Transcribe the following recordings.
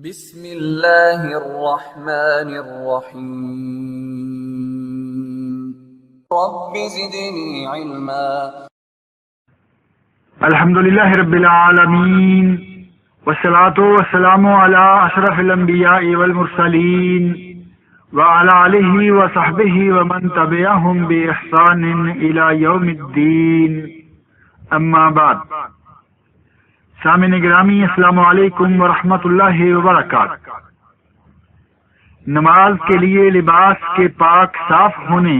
بسم اللہ الرحمن الرحیم رب زدنی علما۔ الحمدللہ رب العالمین والصلاة والسلام علی اشرف الانبیاء والمرسلین وعلی آلہ وصحبہ ومن تبعہم بإحسان الی یوم الدین، اما بعد۔ سامعین گرامی، السلام علیکم ورحمۃ اللہ وبرکاتہ۔ نماز کے لیے لباس کے پاک صاف ہونے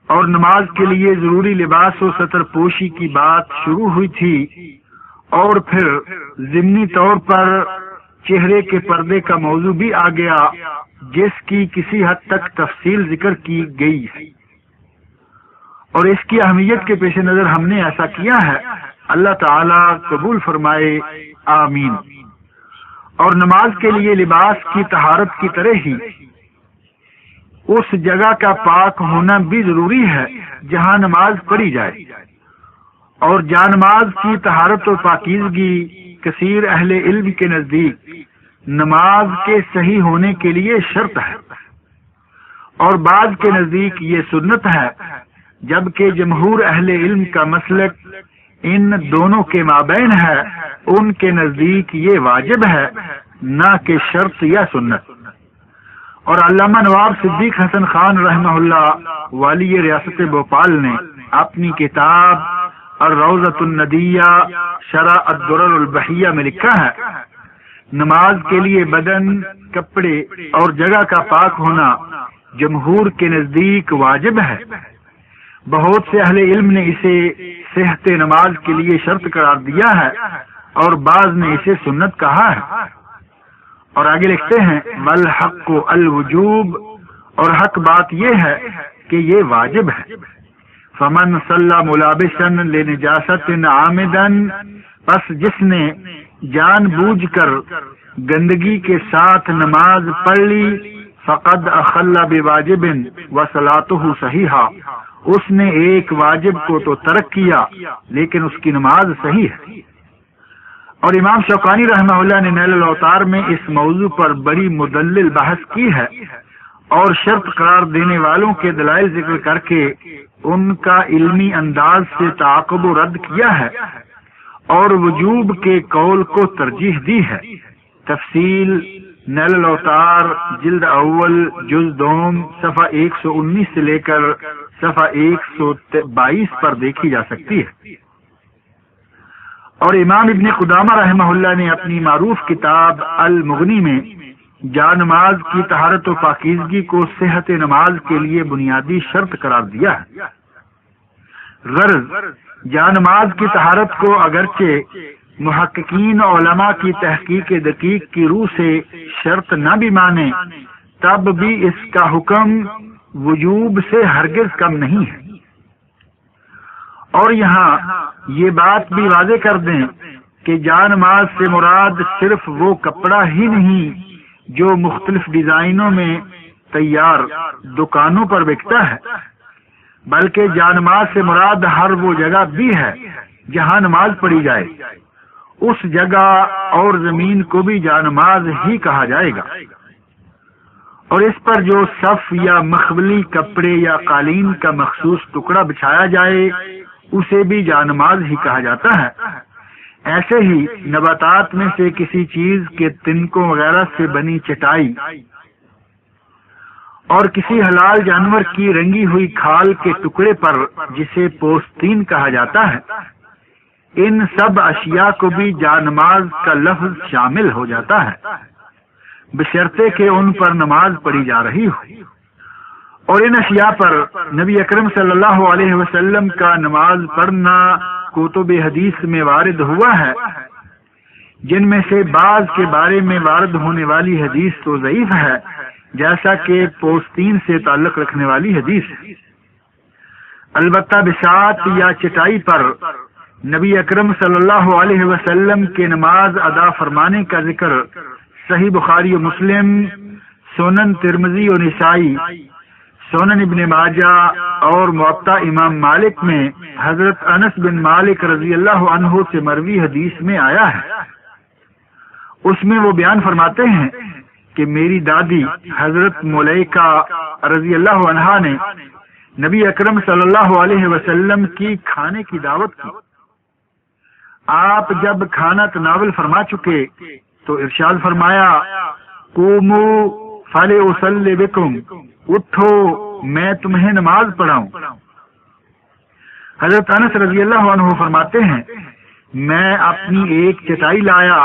اور نماز کے لیے ضروری لباس و ستر پوشی کی بات شروع ہوئی تھی، اور پھر ضمنی طور پر چہرے کے پردے کا موضوع بھی آ گیا، جس کی کسی حد تک تفصیل ذکر کی گئی ہے، اور اس کی اہمیت کے پیش نظر ہم نے ایسا کیا ہے۔ اللہ تعالی قبول فرمائے، آمین۔ اور نماز کے لیے لباس کی طہارت کی طرح ہی اس جگہ کا پاک ہونا بھی ضروری ہے جہاں نماز پڑھی جائے، اور جا نماز کی طہارت و پاکیزگی کثیر اہل علم کے نزدیک نماز کے صحیح ہونے کے لیے شرط ہے، اور بعض کے نزدیک یہ سنت ہے، جبکہ جمہور اہل علم کا مسلک ان دونوں کے مابین ہے، ان کے نزدیک یہ واجب ہے، نہ کہ شرط یا سنت۔ اور علامہ نواب صدیق حسن خان رحمہ اللہ والی ریاست بھوپال نے اپنی کتاب الروضۃ الندیہ شرح الدرر البحیہ میں لکھا ہے، نماز کے لیے بدن، کپڑے اور جگہ کا پاک ہونا جمہور کے نزدیک واجب ہے۔ بہت سے اہل علم نے اسے صحت نماز کے لیے شرط قرار دیا ہے، اور بعض نے اسے سنت کہا ہے۔ اور آگے لکھتے ہیں والحق الوجوب، اور حق بات یہ ہے کہ یہ واجب ہے۔ فمن صلی ملابسا لنجاست عامدا، پس جس نے جان بوجھ کر گندگی کے ساتھ نماز پڑھ لی، فقد اخل بواجب وصلاته صحیحہ، اس نے ایک واجب کو تو ترک کیا لیکن اس کی نماز صحیح ہے۔ اور امام شوکانی رحمہ اللہ نے نیل الاوطار میں اس موضوع پر بڑی مدلل بحث کی ہے، اور شرط قرار دینے والوں کے دلائل ذکر کر کے ان کا علمی انداز سے تعاقب و رد کیا ہے، اور وجوب کے قول کو ترجیح دی ہے۔ تفصیل نیل الاوطار جلد اول جز دوم صفحہ 119 سے لے کر صفحہ 122 پر دیکھی جا سکتی ہے۔ اور امام ابن قدامہ رحمہ اللہ نے اپنی معروف کتاب المغنی میں جا نماز کی طہارت و پاکیزگی کو صحت نماز کے لیے بنیادی شرط قرار دیا ہے۔ غرض جا نماز کی طہارت کو اگرچہ محققین علماء کی تحقیق دقیق کی روح سے شرط نہ بھی مانے، تب بھی اس کا حکم وجوب سے ہرگز کم نہیں ہے۔ اور یہاں یہ بات بھی واضح کر دیں کہ جا نماز سے مراد صرف وہ کپڑا ہی نہیں جو مختلف ڈیزائنوں میں تیار دکانوں پر بکتا ہے، بلکہ جا نماز سے مراد ہر وہ جگہ بھی ہے جہاں نماز پڑھی جائے، اس جگہ اور زمین کو بھی جا نماز ہی کہا جائے گا، اور اس پر جو صف یا مخبلی کپڑے یا قالین کا مخصوص ٹکڑا بچھایا جائے اسے بھی جا نماز ہی کہا جاتا ہے۔ ایسے ہی نباتات میں سے کسی چیز کے تنکوں وغیرہ سے بنی چٹائی اور کسی حلال جانور کی رنگی ہوئی کھال کے ٹکڑے پر جسے پوستین کہا جاتا ہے، ان سب اشیاء کو بھی جا نماز کا لفظ شامل ہو جاتا ہے، بشرطے کہ ان پر نماز پڑھی جا رہی ہو۔ اور ان اشیاء پر نبی اکرم صلی اللہ علیہ وسلم کا نماز پڑھنا کتب حدیث میں وارد ہوا ہے، جن میں سے بعض کے بارے میں وارد ہونے والی حدیث تو ضعیف ہے، جیسا کہ پوستین سے تعلق رکھنے والی حدیث ہے۔ البتہ بساط یا چٹائی پر نبی اکرم صلی اللہ علیہ وسلم کے نماز ادا فرمانے کا ذکر صحیح بخاری و مسلم، سنن ترمذی و نسائی، سنن ابن ماجہ اور موطا امام مالک میں حضرت انس بن مالک رضی اللہ عنہ سے مروی حدیث میں آیا ہے۔ اس میں وہ بیان فرماتے ہیں کہ میری دادی حضرت ملیکہ رضی اللہ عنہا نے نبی اکرم صلی اللہ علیہ وسلم کی کھانے کی دعوت کی. آپ جب کھانا تناول فرما چکے تو ارشاد فرمایا قوموا فلأصلی بکم، اٹھو میں تمہیں نماز پڑھاؤں. حضرت انس رضی اللہ عنہ فرماتے ہیں میں اپنی ایک چٹائی لایا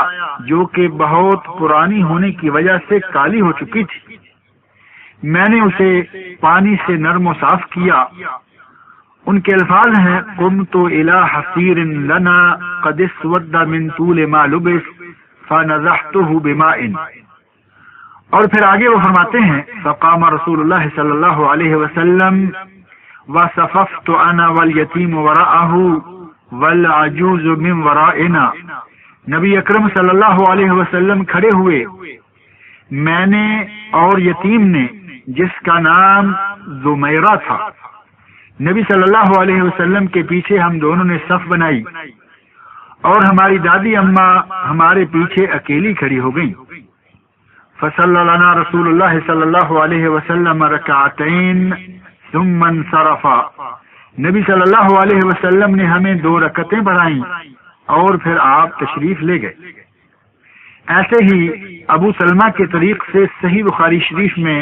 جو کہ بہت پرانی ہونے کی وجہ سے کالی ہو چکی تھی. میں نے اسے پانی سے نرم و صاف کیا. ان کے الفاظ ہیں قمت الی حصیر لنا قد اسود من طول ما لبس فنضحته بماء. اور پھر آگے وہ فرماتے ہیں فقام رسول اللہ صلی اللہ علیہ وسلم وصففت انا والیتیم وراءہ والعجوز من ورائنا. نبی اکرم صلی اللہ علیہ وسلم کھڑے ہوئے، میں نے اور یتیم نے جس کا نام زمیرہ تھا. نبی صلی اللہ علیہ وسلم کے پیچھے ہم دونوں نے صف بنائی اور ہماری دادی اماں ہمارے پیچھے اکیلی کھڑی ہو گئیں. فصلی لنا رسول اللہ صلی اللہ علیہ وسلم رکعتین ثم انصرف. نبی صلی اللہ علیہ وسلم نے ہمیں 2 رکعتیں پڑھائیں اور پھر آپ تشریف لے گئے. ایسے ہی ابو سلمہ کے طریق سے صحیح بخاری شریف میں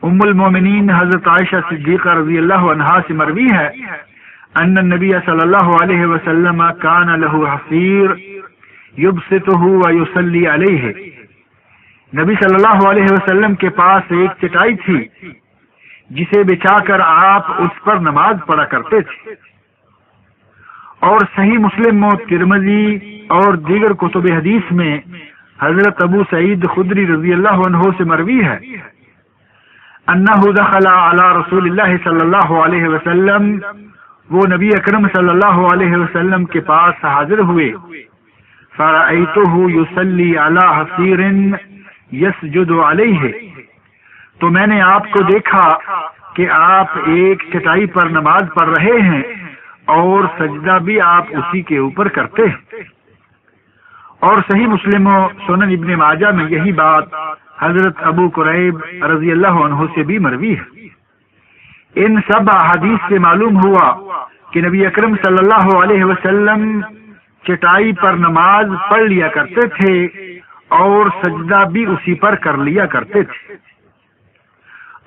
ام المومنین حضرت عائشہ صدیقہ رضی اللہ عنہا سے مروی ہے ان النبی صلی اللہ علیہ وسلم کان له حصیر یبسطه ویصلی علیہ. نبی صلی اللہ علیہ وسلم کے پاس ایک چٹائی تھی جسے بچھا کر آپ اس پر نماز پڑھا کرتے تھے. اور صحیح مسلم و ترمذی اور دیگر کتب حدیث میں حضرت ابو سعید خدری رضی اللہ عنہ سے مروی ہے انہ دخل علی رسول اللہ صلی اللہ علیہ وسلم، وہ نبی اکرم صلی اللہ علیہ وسلم کے پاس حاضر ہوئے. فرأیتہ یصلی علی حصیر یسجد علیہ، تو میں نے آپ کو دیکھا کہ آپ ایک چٹائی پر نماز پڑھ رہے ہیں اور سجدہ بھی آپ اسی کے اوپر کرتے ہیں. اور صحیح مسلم و سنن ابن ماجہ میں یہی بات حضرت ابو قریب رضی اللہ عنہ سے بھی مروی ہے. ان سب احادیث سے معلوم ہوا کہ نبی اکرم صلی اللہ علیہ وسلم چٹائی پر نماز پڑھ لیا کرتے تھے اور سجدہ بھی اسی پر کر لیا کرتے تھے.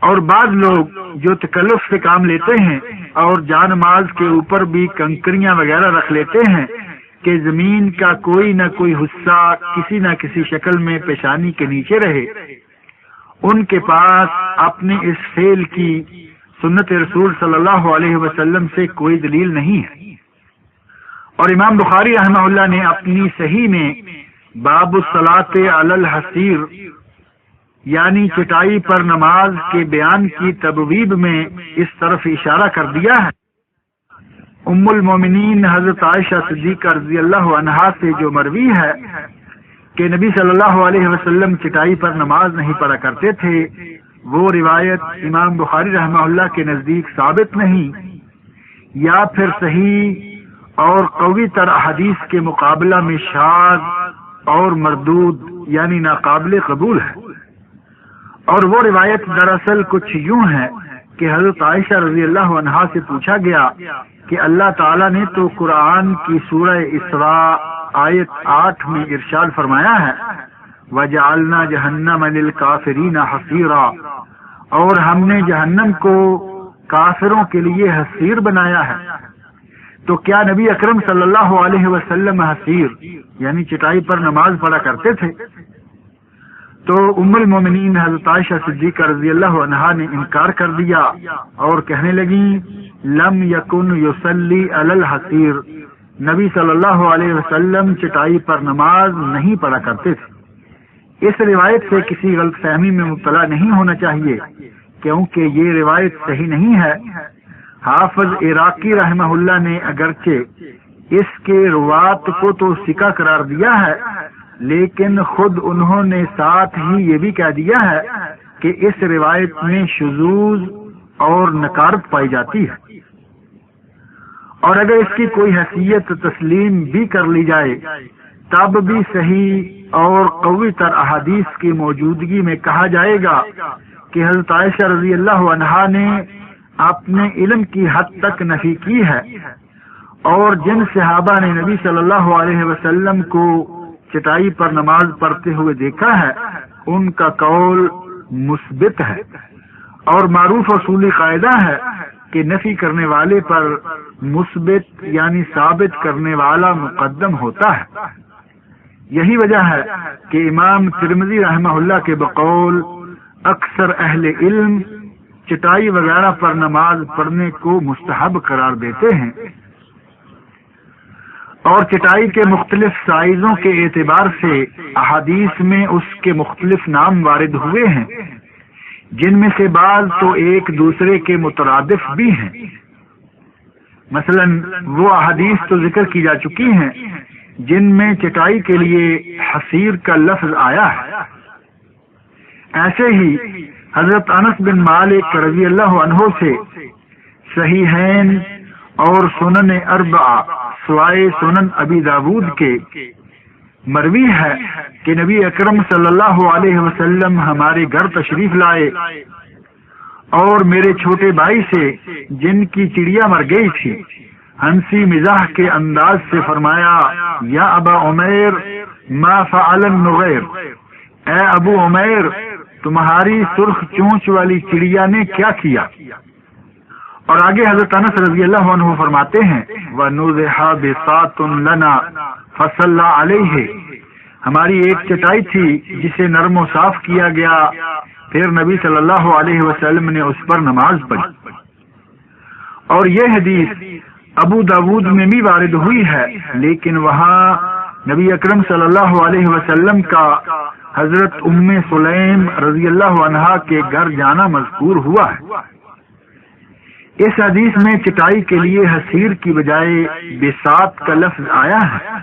اور بعض لوگ جو تکلف سے کام لیتے ہیں اور جان ماز کے اوپر بھی کنکریاں وغیرہ رکھ لیتے ہیں کہ زمین کا کوئی نہ کوئی حصہ کسی نہ کسی شکل میں پیشانی کے نیچے رہے، ان کے پاس اپنے اس فعل کی سنت رسول صلی اللہ علیہ وسلم سے کوئی دلیل نہیں ہے. اور امام بخاری رحمہ اللہ نے اپنی صحیح میں باب الصلاۃ علی الحصیر یعنی چٹائی پر نماز کے بیان کی تبویب میں اس طرف اشارہ کر دیا ہے. ام المومنین حضرت عائشہ صدیقہ رضی اللہ عنہا سے جو مروی ہے کہ نبی صلی اللہ علیہ وسلم چٹائی پر نماز نہیں پڑھا کرتے تھے، وہ روایت امام بخاری رحمہ اللہ کے نزدیک ثابت نہیں، یا پھر صحیح اور قوی تر احادیث کے مقابلہ میں شاذ اور مردود یعنی ناقابل قبول ہے. اور وہ روایت دراصل کچھ یوں ہے کہ حضرت عائشہ رضی اللہ عنہا سے پوچھا گیا کہ اللہ تعالیٰ نے تو قرآن کی سورہ اسراء آیت 8 میں ارشاد فرمایا ہے وَجَعَلْنَا جَهَنَّمَ لِلْكَافِرِينَ حَصِيرًا، اور ہم نے جہنم کو کافروں کے لیے حصیر بنایا ہے. تو کیا نبی اکرم صلی اللہ علیہ وسلم حصیر یعنی چٹائی پر نماز پڑھا کرتے تھے؟ تو ام المومنین حضرت عائشہ صدیقہ رضی اللہ عنہا نے انکار کر دیا اور کہنے لگیں لم یکن یصلی علی الحصیر، نبی صلی اللہ علیہ وسلم چٹائی پر نماز نہیں پڑھا کرتے تھے. اس روایت سے کسی غلط فہمی میں مبتلا نہیں ہونا چاہیے کیونکہ یہ روایت صحیح نہیں ہے. حافظ عراقی رحمہ اللہ نے اگرچہ اس کے روات کو تو ثقہ قرار دیا ہے لیکن خود انہوں نے ساتھ ہی یہ بھی کہہ دیا ہے کہ اس روایت میں شذوذ اور نکارت پائی جاتی ہے. اور اگر اس کی کوئی حیثیت تسلیم بھی کر لی جائے تب بھی صحیح اور قوی تر احادیث کی موجودگی میں کہا جائے گا کہ حضرت عائشہ رضی اللہ عنہا نے اپنے علم کی حد تک نفی کی ہے، اور جن صحابہ نے نبی صلی اللہ علیہ وسلم کو چٹائی پر نماز پڑھتے ہوئے دیکھا ہے ان کا قول مثبت ہے، اور معروف اصولی قاعدہ ہے کہ نفی کرنے والے پر مثبت یعنی ثابت کرنے والا مقدم ہوتا ہے۔ یہی وجہ ہے کہ امام ترمذی رحمہ اللہ کے بقول اکثر اہل علم چٹائی وغیرہ پر نماز پڑھنے کو مستحب قرار دیتے ہیں، اور چٹائی کے مختلف سائزوں کے اعتبار سے احادیث میں اس کے مختلف نام وارد ہوئے ہیں، جن میں سے بعض تو ایک دوسرے کے مترادف بھی ہیں۔ مثلا وہ احادیث تو ذکر کی جا چکی ہیں جن میں چٹائی کے لیے حصیر کا لفظ آیا ہے۔ ایسے ہی حضرت انس بن مالک رضی اللہ عنہ سے صحیحین اور سنن اربعہ سوائے سنن ابی داود کے مروی ہے کہ نبی اکرم صلی اللہ علیہ وسلم ہمارے گھر تشریف لائے اور میرے چھوٹے بھائی سے جن کی چڑیا مر گئی تھی ہنسی مزاح کے انداز سے فرمایا، یا ابا عمیر ما فعل النغیر، اے ابو عمیر تمہاری سرخ چونچ والی چڑیا نے کیا کیا؟ اور آگے حضرت انس رضی اللہ عنہ فرماتے ہیں، وَنُزِحَ بِسَاطٌ لَنَا فَصَلَّى عَلَيْهِ، ہماری ایک چٹائی تھی جسے نرم و صاف کیا گیا، پھر نبی صلی اللہ علیہ وسلم نے اس پر نماز پڑھی۔ اور یہ حدیث ابو داود میں بھی وارد ہوئی ہے، لیکن وہاں نبی اکرم صلی اللہ علیہ وسلم کا حضرت ام سلیم رضی اللہ عنہا کے گھر جانا مذکور ہوا ہے۔ اس حدیث میں چٹائی کے لیے حصیر کی بجائے بساط کا لفظ آیا ہے،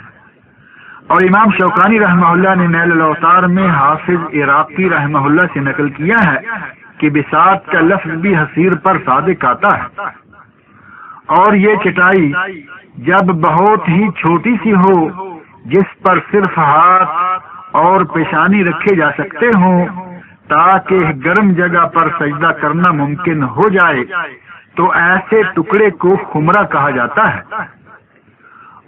اور امام شوکانی رحمہ اللہ نے نیل الاوطار میں حافظ عراقی رحمہ اللہ سے نقل کیا ہے کہ بساط کا لفظ بھی حصیر پر صادق آتا ہے، اور یہ چٹائی جب بہت ہی چھوٹی سی ہو جس پر صرف ہاتھ اور پیشانی رکھے جا سکتے ہوں تاکہ گرم جگہ پر سجدہ کرنا ممکن ہو جائے تو ایسے ٹکڑے کو خمرہ کہا جاتا ہے،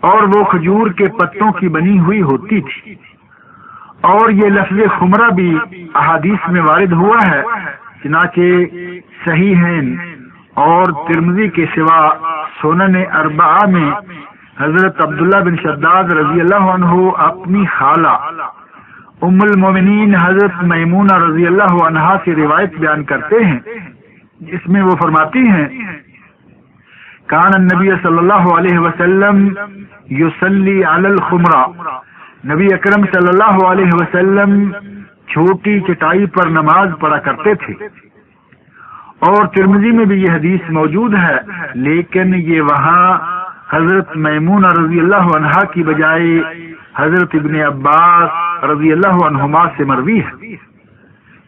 اور وہ کھجور کے پتوں کی بنی ہوئی ہوتی تھی۔ اور یہ لفظ خمرہ بھی احادیث میں وارد ہوا ہے، چنانچہ صحیحین اور ترمذی کے سوا سنن اربعہ میں حضرت عبداللہ بن شداد رضی اللہ عنہ اپنی خالہ ام المومنین حضرت میمونہ رضی اللہ عنہا سے روایت بیان کرتے ہیں، جس میں وہ فرماتی ہیں، کان النبی صلی اللہ علیہ وسلم یصلی علی الخمرہ، نبی اکرم صلی اللہ علیہ وسلم چھوٹی چٹائی پر نماز پڑھا کرتے تھے۔ اور ترمذی میں بھی یہ حدیث موجود ہے، لیکن یہ وہاں حضرت میمونہ رضی اللہ عنہا کی بجائے حضرت ابن عباس رضی اللہ عنہما سے مروی ہے۔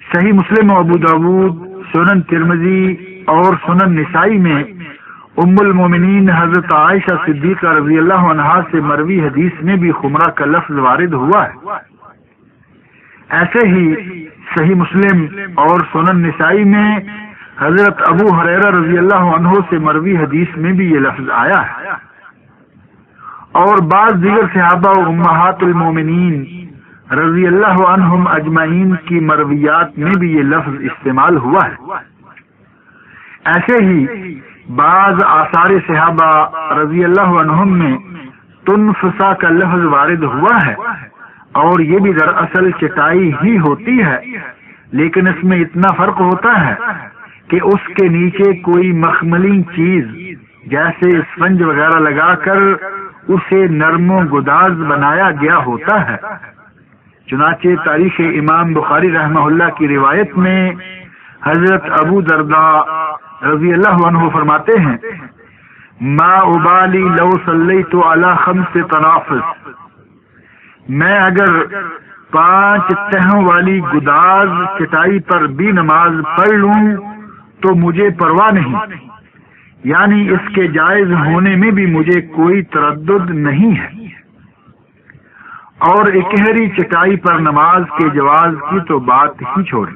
صحیح مسلم و ابو داود، سنن ترمذی اور سنن نسائی میں ام المومنین حضرت عائشہ صدیقہ رضی اللہ عنہا سے مروی حدیث میں بھی خمرہ کا لفظ وارد ہوا ہے۔ ایسے ہی صحیح مسلم اور سنن نسائی میں حضرت ابو ہریرہ رضی اللہ عنہ سے مروی حدیث میں بھی یہ لفظ آیا ہے، اور بعض دیگر صحابہ و امہات المومنین رضی اللہ عنہم اجمعین کی مرویات میں بھی یہ لفظ استعمال ہوا ہے۔ ایسے ہی بعض آثار صحابہ رضی اللہ عنہم میں تنفسا کا لفظ وارد ہوا ہے، اور یہ بھی دراصل چٹائی ہی ہوتی ہے، لیکن اس میں اتنا فرق ہوتا ہے کہ اس کے نیچے کوئی مخملی چیز جیسے اسفنج وغیرہ لگا کر اسے نرم و گداز بنایا گیا ہوتا ہے۔ چنانچہ تاریخ امام بخاری رحمہ اللہ کی روایت میں حضرت ابو درداء رضی اللہ عنہ فرماتے ہیں، ما ابالی لو صلیت علی 5 تنافس، میں اگر 5 تہوں والی گداز چٹائی پر بھی نماز پڑھ لوں تو مجھے پرواہ نہیں، یعنی اس کے جائز ہونے میں بھی مجھے کوئی تردد نہیں ہے۔ اور اکہری چٹائی پر نماز کے جواز کی تو بات ہی چھوڑی۔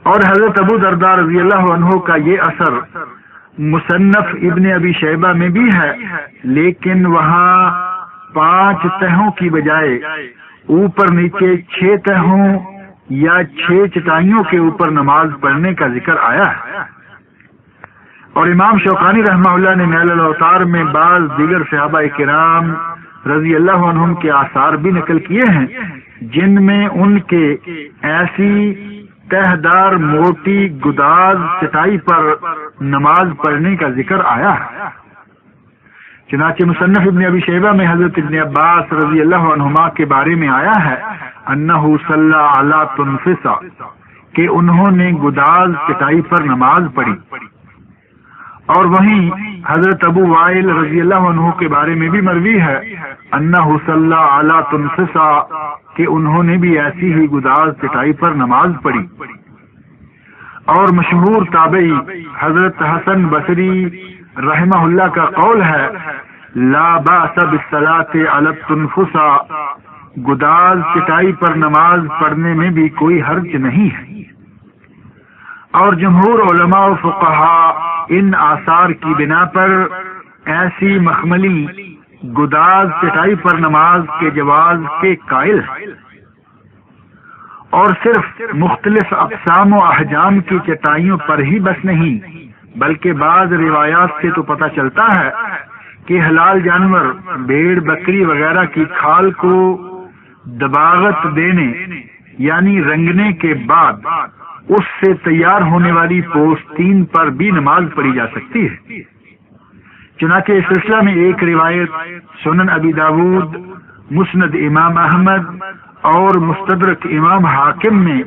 اور حضرت ابو درداء رضی اللہ عنہ کا یہ اثر مصنف ابن ابی شیبہ میں بھی ہے، لیکن وہاں 5 تہوں کی بجائے اوپر نیچے 6 تہوں یا 6 چٹائیوں کے اوپر نماز پڑھنے کا ذکر آیا ہے۔ اور امام شوکانی رحمہ اللہ نے نیل الاوطار میں بعض دیگر صحابہ کرام رضی اللہ عنہم کے آثار بھی نقل کیے ہیں جن میں ان کے ایسی تہ دار موٹی گداز چٹائی پر نماز پڑھنے کا ذکر آیا ہے۔ چنانچہ مصنف ابن ابی شیبہ میں حضرت ابن عباس رضی اللہ عنہما کے بارے میں آیا ہے انہ صلی علی تنفسا کہ انہوں نے گداز چٹائی پر نماز پڑھی۔ اور وہیں حضرت ابو وائل رضی اللہ عنہ کے بارے میں بھی مروی ہے انہ صلی علی تنفسا کہ انہوں نے بھی ایسی ہی گداز چٹائی پر نماز پڑھی۔ اور مشہور تابعی حضرت حسن بصری رحمہ اللہ کا قول ہے لا باس بالصلاۃ علی التنفسا، گداز چٹائی پر نماز پڑھنے میں بھی کوئی حرج نہیں ہے۔ اور جمہور علماء و فقہاء ان آثار کی بنا پر ایسی مخملی گداز چٹائی پر نماز کے جواز کے قائل ہیں۔ اور صرف مختلف اقسام و احجام کی چٹائیوں پر ہی بس نہیں، بلکہ بعض روایات سے تو پتہ چلتا ہے کہ حلال جانور بھیڑ بکری وغیرہ کی کھال کو دباغت دینے یعنی رنگنے کے بعد اس سے تیار ہونے والی پوستین پر بھی نماز پڑھی جا سکتی ہے۔ چنانچہ اس سلسلہ میں ایک روایت سنن ابی داود، مسند امام احمد اور مستدرک امام حاکم میں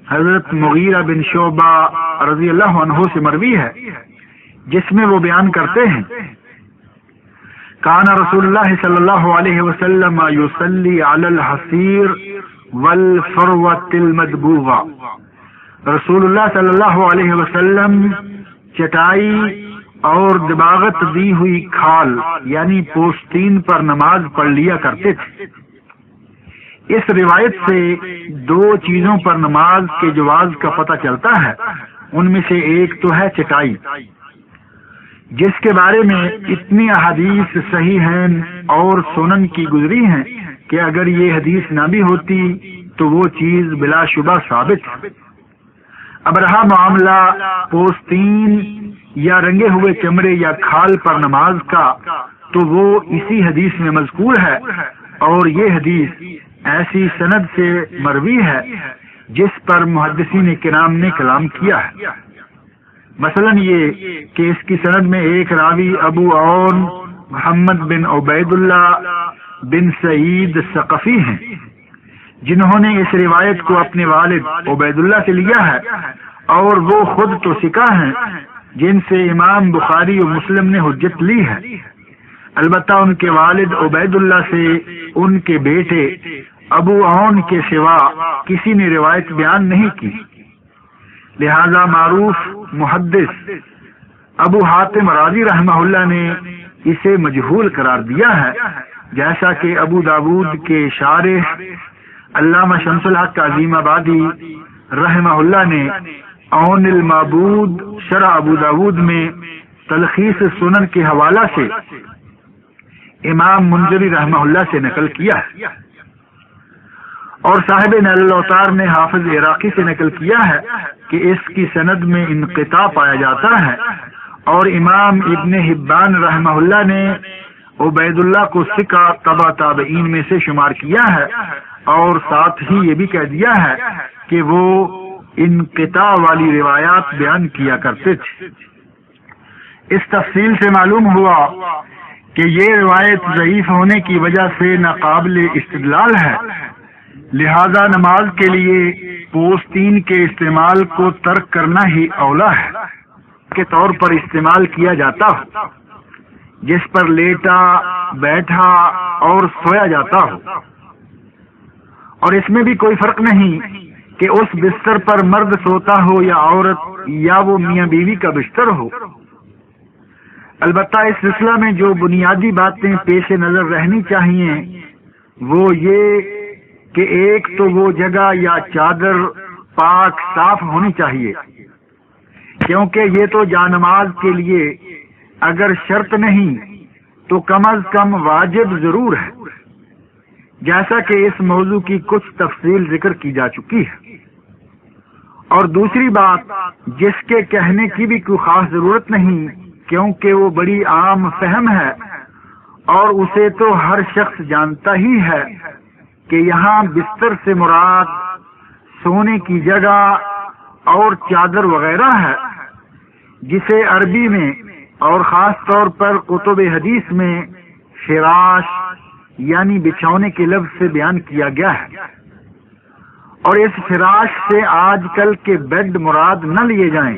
حضرت مغیرہ بن شعبہ رضی اللہ عنہ سے مروی ہے جس میں وہ بیان کرتے ہیں کان رسول اللہ صلی اللہ علیہ وسلم یصلی علی الحصیر والفروۃ المدبوغہ، رسول اللہ صلی اللہ علیہ وسلم چٹائی اور دباغت دی ہوئی کھال یعنی پوستین پر نماز پڑھ لیا کرتے تھے۔ اس روایت سے 2 چیزوں پر نماز کے جواز کا پتہ چلتا ہے، ان میں سے ایک تو ہے چٹائی، جس کے بارے میں اتنی احادیث صحیح ہیں اور سنن کی گزری ہیں کہ اگر یہ حدیث نہ بھی ہوتی تو وہ چیز بلا شبہ ثابت ہے۔ اب رہا معاملہ پوستین یا رنگے ہوئے چمڑے یا کھال پر نماز کا، تو وہ اسی حدیث میں مذکور ہے، اور یہ حدیث ایسی سند سے مروی ہے جس پر محدثین کرام نے کلام کیا ہے۔ مثلا یہ کہ اس کی سند میں ایک راوی ابو عون محمد بن عبید اللہ بن سعید ثقفی ہیں جنہوں نے اس روایت کو اپنے والد عبید اللہ سے لیا ہے، اور وہ خود تو ثقہ ہیں جن سے امام بخاری و مسلم نے حجت لی ہے، البتہ ان کے والد عبید اللہ سے ان کے بیٹے ابو عون کے سوا کسی نے روایت بیان نہیں کی، لہذا معروف محدث ابو حاتم رازی رحمہ اللہ نے اسے مجہول قرار دیا ہے، جیسا کہ ابو داود کے شارح علامہ شمس الحق عظیم آبادی رحمہ اللہ نے عون المعبود شرح ابو داود میں تلخیص سنن کے حوالہ سے امام منذری رحمہ اللہ سے نقل کیا ہے، اور صاحب نیل الاوطار نے حافظ عراقی سے نقل کیا ہے کہ اس کی سند میں انقطاع پایا جاتا ہے، اور امام ابن حبان رحمہ اللہ نے عبید اللہ کو ثقہ تبع تابعین میں سے شمار کیا ہے، اور ساتھ ہی یہ بھی کہہ دیا ہے کہ وہ انقطاع والی روایات بیان کیا کرتے تھے۔ اس تفصیل سے معلوم ہوا کہ یہ روایت ضعیف ہونے کی وجہ سے ناقابل استدلال ہے، لہذا نماز کے لیے پوستین کے استعمال کو ترک کرنا ہی اولا ہے کے طور پر استعمال کیا جاتا ہو، جس پر لیٹا بیٹھا اور سویا جاتا ہو، اور اس میں بھی کوئی فرق نہیں کہ اس بستر پر مرد سوتا ہو یا عورت، یا وہ میاں بیوی کا بستر ہو۔ البتہ اس سلسلہ میں جو بنیادی باتیں پیش نظر رہنی چاہیے وہ یہ کہ ایک تو وہ جگہ یا چادر پاک صاف ہونی چاہیے، کیونکہ یہ تو جانماز کے لیے اگر شرط نہیں تو کم از کم واجب ضرور ہے، جیسا کہ اس موضوع کی کچھ تفصیل ذکر کی جا چکی ہے۔ اور دوسری بات جس کے کہنے کی بھی کوئی خاص ضرورت نہیں، کیونکہ وہ بڑی عام فہم ہے اور اسے تو ہر شخص جانتا ہی ہے کہ یہاں بستر سے مراد سونے کی جگہ اور چادر وغیرہ ہے، جسے عربی میں اور خاص طور پر کتب حدیث میں فراش یعنی بچھونے کے لفظ سے بیان کیا گیا ہے۔ اور اس فراش سے آج کل کے بیڈ مراد نہ لیے جائیں،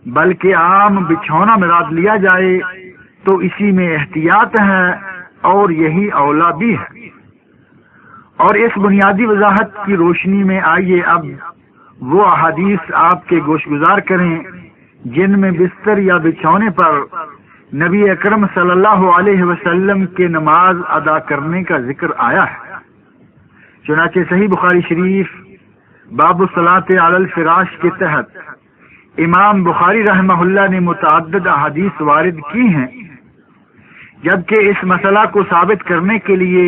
بلکہ عام بچھونا مراد لیا جائے تو اسی میں احتیاط ہے اور یہی اولا بھی ہے۔ اور اس بنیادی وضاحت کی روشنی میں آئیے اب وہ احادیث آپ کے گوشگزار کریں جن میں بستر یا بچھونے پر نبی اکرم صلی اللہ علیہ وسلم کے نماز ادا کرنے کا ذکر آیا ہے۔ چنانچہ صحیح بخاری شریف باب الصلاۃ علی الفراش کے تحت امام بخاری رحمہ اللہ نے متعدد احادیث وارد کی ہیں، جبکہ اس مسئلہ کو ثابت کرنے کے لیے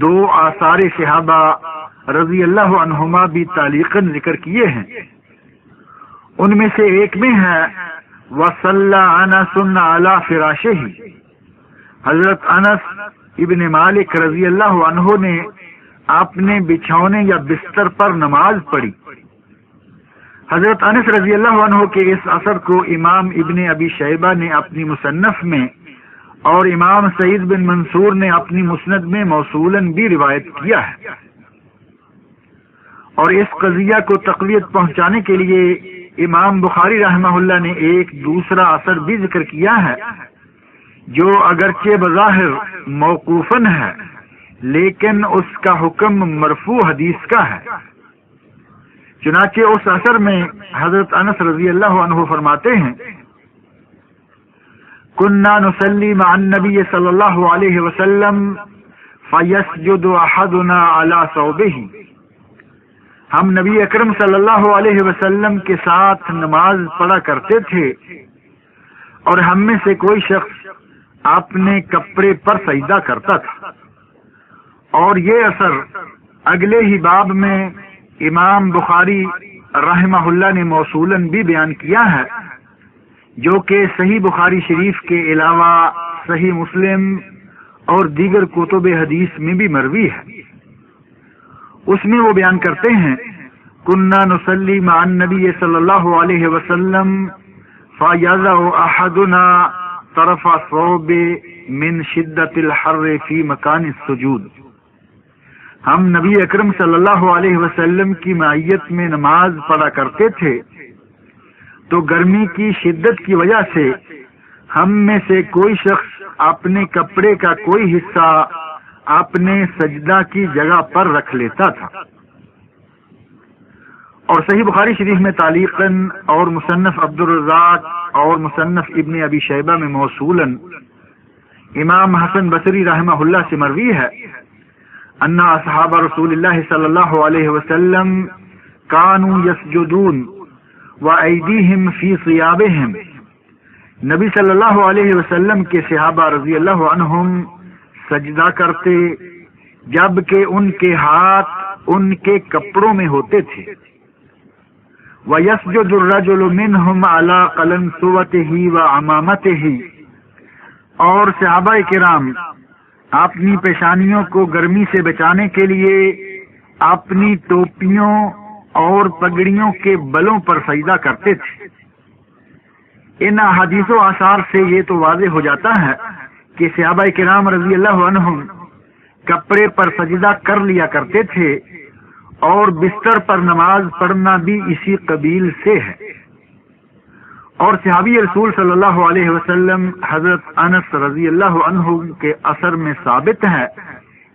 دو آثار صحابہ رضی اللہ عنہما بھی تعلیقاً ذکر کیے ہیں۔ ان میں سے ایک میں ہے وَصَلَّى أَنَسٌ عَلَى فِرَاشِهِ، حضرت انس ابن مالک رضی اللہ عنہ نے اپنے بچھونے یا بستر پر نماز پڑھی۔ حضرت انس رضی اللہ عنہ کے اس اثر کو امام ابن ابی شیبہ نے اپنی مصنف میں اور امام سعید بن منصور نے اپنی مسند میں موصولاً بھی روایت کیا ہے۔ اور اس قضیہ کو تقویت پہنچانے کے لیے امام بخاری رحمہ اللہ نے ایک دوسرا اثر بھی ذکر کیا ہے جو اگرچہ بظاہر موقوفاً ہے لیکن اس کا حکم مرفوع حدیث کا ہے۔ چنانچہ اس اثر میں حضرت انس رضی اللہ عنہ فرماتے ہیں كنا نصلي مع النبي صلی اللہ علیہ وسلم فيسجد احدنا على ثوبه، ہم نبی اکرم صلی اللہ علیہ وسلم کے ساتھ نماز پڑھا کرتے تھے اور ہم میں سے کوئی شخص اپنے کپڑے پر سجدہ کرتا تھا۔ اور یہ اثر اگلے ہی باب میں امام بخاری رحمہ اللہ نے موصولاً بھی بیان کیا ہے، جو کہ صحیح بخاری شریف کے علاوہ صحیح مسلم اور دیگر کتب حدیث میں بھی مروی ہے۔ اس میں وہ بیان کرتے ہیں كنا نصلي مع النبي صلی اللہ علیہ وسلم فيضع احدنا طرف الثوب من شدة الحر في مكان السجود، ہم نبی اکرم صلی اللہ علیہ وسلم کی معیت میں نماز پڑھا کرتے تھے تو گرمی کی شدت کی وجہ سے ہم میں سے کوئی شخص اپنے کپڑے کا کوئی حصہ اپنے سجدہ کی جگہ پر رکھ لیتا تھا۔ اور صحیح بخاری شریف میں تعلیقاً اور مصنف عبد الرزاق اور مصنف ابن ابی شیبہ میں موصولاً امام حسن بصری رحمہ اللہ سے مروی ہے ان اصحاب رسول اللہ صلی اللہ علیہ وسلم كانوا يسجدون وأيديهم في ثيابهم، نبی صلی اللہ علیہ وسلم کے صحابہ رضی اللہ عنہم سجدہ کرتے جبکہ ان کے ہاتھ ان کے کپڑوں میں ہوتے تھے۔ وَيَسْجُدُ الرَّجُلُ مِنْهُمْ عَلَى قَلَنسُوَتِهِ وَعَمَامَتِهِ، اور صحابہ کرام اپنی پیشانیوں کو گرمی سے بچانے کے لیے اپنی ٹوپیوں اور پگڑیوں کے بلوں پر سجدہ کرتے تھے۔ ان احادیث و آثار سے یہ تو واضح ہو جاتا ہے کہ صحابہ کرام رضی اللہ عنہم کپڑے پر سجدہ کر لیا کرتے تھے اور بستر پر نماز پڑھنا بھی اسی قبیل سے ہے۔ اور صحابی رسول صلی اللہ علیہ وسلم حضرت انس رضی اللہ عنہ کے اثر میں ثابت ہے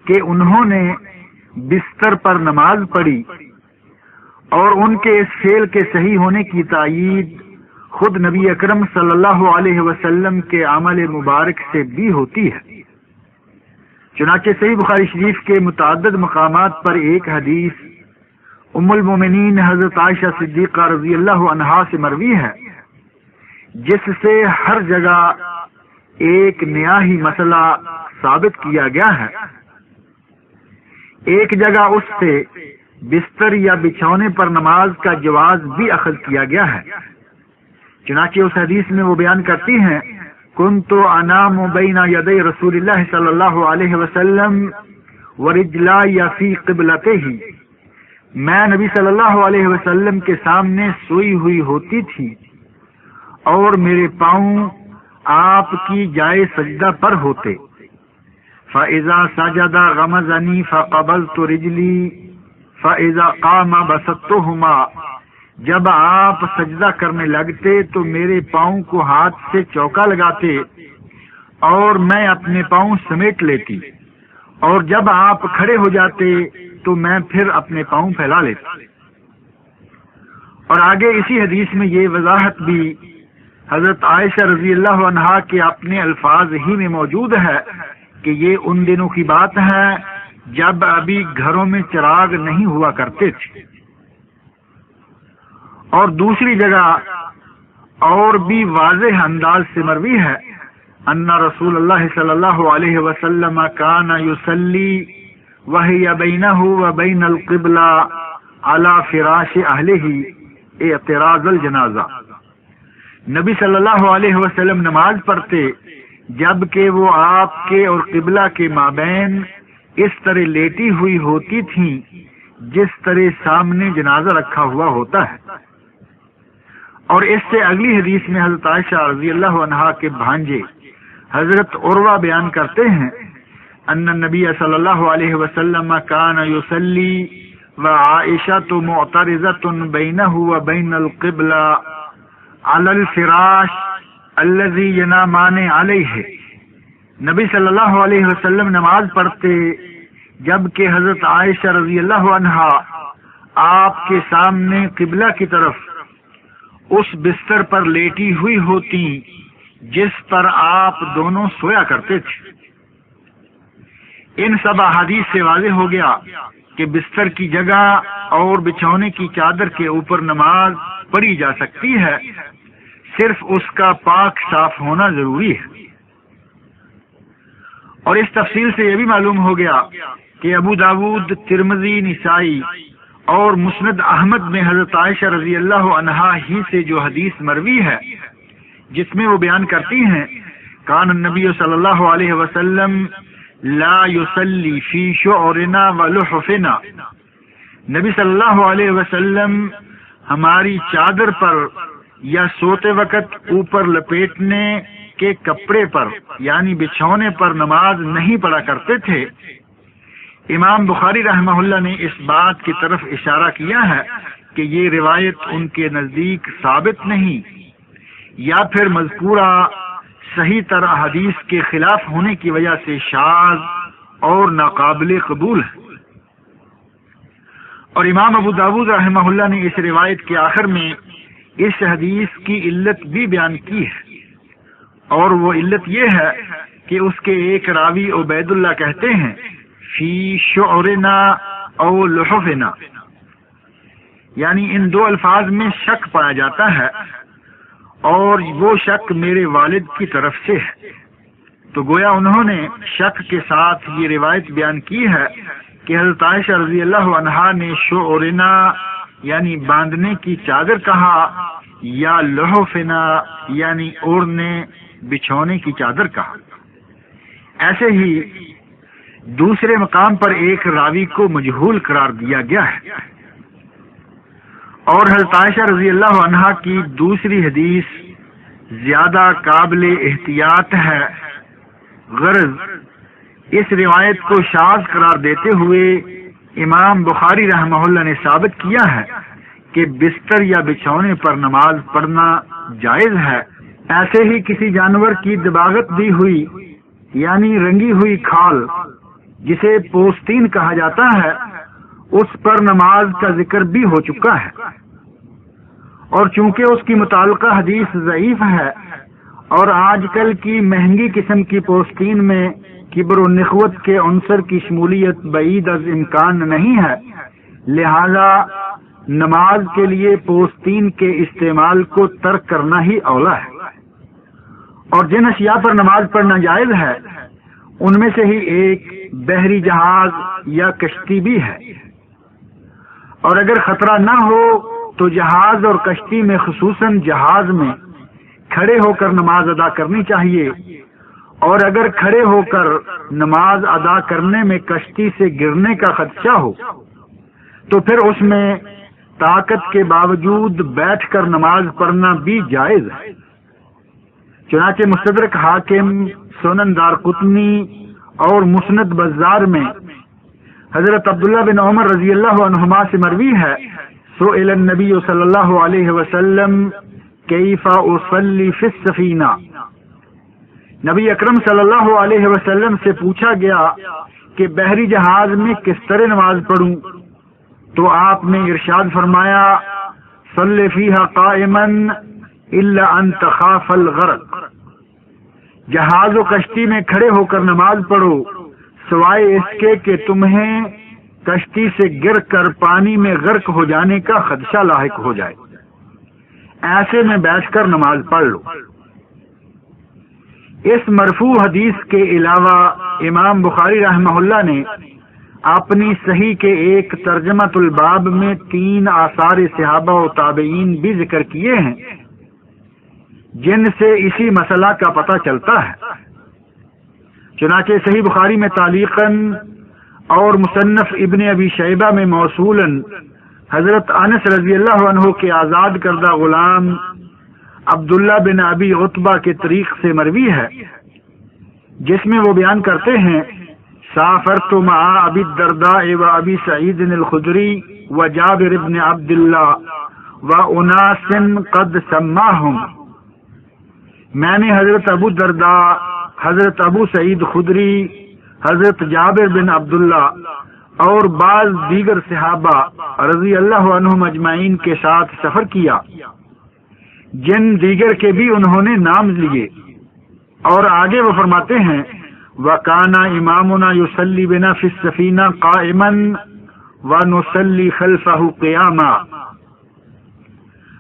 کہ انہوں نے بستر پر نماز پڑھی، اور ان کے اس فعل کے صحیح ہونے کی تائید خود نبی اکرم صلی اللہ علیہ وسلم کے عمل مبارک سے بھی ہوتی ہے۔ چنانچہ صحیح بخاری شریف کے متعدد مقامات پر ایک حدیث ام المومنین حضرت عائشہ صدیقہ رضی اللہ عنہا سے مروی ہے، جس سے ہر جگہ ایک نیا ہی مسئلہ ثابت کیا گیا ہے۔ ایک جگہ اس سے بستر یا بچھونے پر نماز کا جواز بھی اخذ کیا گیا ہے۔ چنانچہ اس حدیث میں وہ بیان کرتی ہیں، کنت انام بین یدی رسول اللہ صلی اللہ علیہ وسلم ورجلی فی قبلتہ، میں نبی صلی اللہ علیہ وسلم کے سامنے سوئی ہوئی ہوتی تھی اور میرے پاؤں آپ کی جائے سجدہ پر ہوتے۔ فَإِذَا سَجَدَ غَمَزَنِي فَقَبَضْتُ رِجْلِي فَإِذَا قَامَ بَسَطْتُهُمَا، جب آپ سجدہ کرنے لگتے تو میرے پاؤں کو ہاتھ سے چوکا لگاتے اور میں اپنے پاؤں سمیٹ لیتی، اور جب آپ کھڑے ہو جاتے تو میں پھر اپنے پاؤں پھیلا لیتا۔ اور آگے اسی حدیث میں یہ وضاحت بھی حضرت عائشہ رضی اللہ عنہا کے اپنے الفاظ ہی میں موجود ہے کہ یہ ان دنوں کی بات ہے جب ابھی گھروں میں چراغ نہیں ہوا کرتے تھے۔ اور دوسری جگہ اور بھی واضح انداز سے مروی ہے، ان رسول اللہ صلی اللہ علیہ وسلم کان یصلی وہی بینہ وبین القبلہ علی فراش اہلہ اعتراض الجنازہ، نبی صلی اللہ علیہ وسلم نماز پڑھتے جبکہ وہ آپ کے اور قبلہ کے مابین اس طرح لیٹی ہوئی ہوتی تھیں جس طرح سامنے جنازہ رکھا ہوا ہوتا ہے۔ اور اس سے اگلی حدیث میں حضرت عائشہ رضی اللہ عنہا کے بھانجے حضرت عروہ بیان کرتے ہیں، ان النبی صلی اللہ علیہ وسلم کان یصلی وعائشۃ معترضۃ بینہ وبین القبلہ علی الفراش الذی ینامان علیہ، نبی صلی اللہ علیہ وسلم نماز پڑھتے جبکہ حضرت عائشہ رضی اللہ عنہا آپ کے سامنے قبلہ کی طرف اس بستر پر لیٹی ہوئی ہوتی جس پر آپ دونوں سویا کرتے تھے۔ ان سب احادیث سے واضح ہو گیا کہ بستر کی جگہ اور بچھونے کی چادر کے اوپر نماز پڑھی جا سکتی ہے، صرف اس کا پاک صاف ہونا ضروری ہے۔ اور اس تفصیل سے یہ بھی معلوم ہو گیا کہ ابو داود، ترمذی، نسائی اور مسند احمد میں حضرت عائشہ رضی اللہ عنہا ہی سے جو حدیث مروی ہے جس میں وہ بیان کرتی ہیں، کان النبی صلی اللہ علیہ وسلم لا یصلی فی شعرنا ولحفنا، نبی صلی اللہ علیہ وسلم ہماری چادر پر یا سوتے وقت اوپر لپیٹنے کے کپڑے پر یعنی بچھونے پر نماز نہیں پڑھا کرتے تھے۔ امام بخاری رحمہ اللہ نے اس بات کی طرف اشارہ کیا ہے کہ یہ روایت ان کے نزدیک ثابت نہیں یا پھر مذکورہ صحیح تر حدیث کے خلاف ہونے کی وجہ سے شاذ اور ناقابل قبول ہے۔ اور امام ابو داود رحمہ اللہ نے اس روایت کے آخر میں اس حدیث کی علت بھی بیان کی ہے، اور وہ علت یہ ہے کہ اس کے ایک راوی عبید اللہ کہتے ہیں فی شعرنا او لحفنا، یعنی ان دو الفاظ میں شک پایا جاتا ہے اور وہ شک میرے والد کی طرف سے ہے۔ تو گویا انہوں نے شک کے ساتھ یہ روایت بیان کی ہے کہ حضرت عائشہ رضی اللہ عنہا نے شعرنا یعنی باندھنے کی چادر کہا یا لحفنا یعنی اوڑھنے بچھونے کی چادر کہا۔ ایسے ہی دوسرے مقام پر ایک راوی کو مجہول قرار دیا گیا ہے۔ اور حضرت عائشہ رضی اللہ عنہا کی دوسری حدیث زیادہ قابل احتیاط ہے، غرض اس روایت کو شاذ قرار دیتے ہوئے امام بخاری رحمہ اللہ نے ثابت کیا ہے کہ بستر یا بچھونے پر نماز پڑھنا جائز ہے۔ ایسے ہی کسی جانور کی دباغت دی ہوئی یعنی رنگی ہوئی کھال جسے پوستین کہا جاتا ہے اس پر نماز کا ذکر بھی ہو چکا ہے، اور چونکہ اس کی متعلقہ حدیث ضعیف ہے اور آج کل کی مہنگی قسم کی پوستین میں کبر و نخوت کے عنصر کی شمولیت بعید از امکان نہیں ہے، لہذا نماز کے لیے پوستین کے استعمال کو ترک کرنا ہی اولا ہے۔ اور جن اشیاء پر نماز پڑھنا جائز ہے ان میں سے ہی ایک بحری جہاز یا کشتی بھی ہے، اور اگر خطرہ نہ ہو تو جہاز اور کشتی میں، خصوصاً جہاز میں کھڑے ہو کر نماز ادا کرنی چاہیے، اور اگر کھڑے ہو کر نماز ادا کرنے میں کشتی سے گرنے کا خدشہ ہو تو پھر اس میں طاقت کے باوجود بیٹھ کر نماز پڑھنا بھی جائز ہے۔ چنانچہ مستدرک حاکم، سنن دارقطنی اور مسند بزار میں حضرت عبداللہ بن عمر رضی اللہ عنہما سے مروی ہے، سئل النبی صلی اللہ علیہ وسلم کیف اصلی فی السفینہ، نبی اکرم صلی اللہ علیہ وسلم سے پوچھا گیا کہ بحری جہاز میں کس طرح نماز پڑھوں، تو آپ نے ارشاد فرمایا صلی فیہا قائما الا ان تخاف الغرق، جہاز و کشتی میں کھڑے ہو کر نماز پڑھو سوائے اس کے کہ تمہیں کشتی سے گر کر پانی میں غرق ہو جانے کا خدشہ لاحق ہو جائے، ایسے میں بیٹھ کر نماز پڑھ لو۔ اس مرفوع حدیث کے علاوہ امام بخاری رحمہ اللہ نے اپنی صحیح کے ایک ترجمۃ الباب میں 3 آثار صحابہ و تابعین بھی ذکر کیے ہیں جن سے اسی مسئلہ کا پتہ چلتا ہے۔ چنانچہ صحیح بخاری میں تعلیقاً اور مصنف ابن ابی شیبہ میں موصولاً حضرت انس رضی اللہ عنہ کے آزاد کردہ غلام عبداللہ بن ابی عتبہ کے طریق سے مروی ہے، جس میں وہ بیان کرتے ہیں سافرت مع ابی الدرداء و ابی سعید الخدری و جابر بن عبداللہ و اناس قد سماہم، میں نے حضرت ابو الدرداء، حضرت ابو سعید خدری، حضرت جابر بن عبداللہ اور بعض دیگر صحابہ رضی اللہ عنہم اجمعین کے ساتھ سفر کیا، جن دیگر کے بھی انہوں نے نام لیے۔ اور آگے وہ فرماتے ہیں وَكَانَ إِمَامُنَا يُصَلِّي بِنَا فِي السَّفِينَةِ قَائِمًا وَنُصَلِّي خَلْفَهُ قِيَامًا،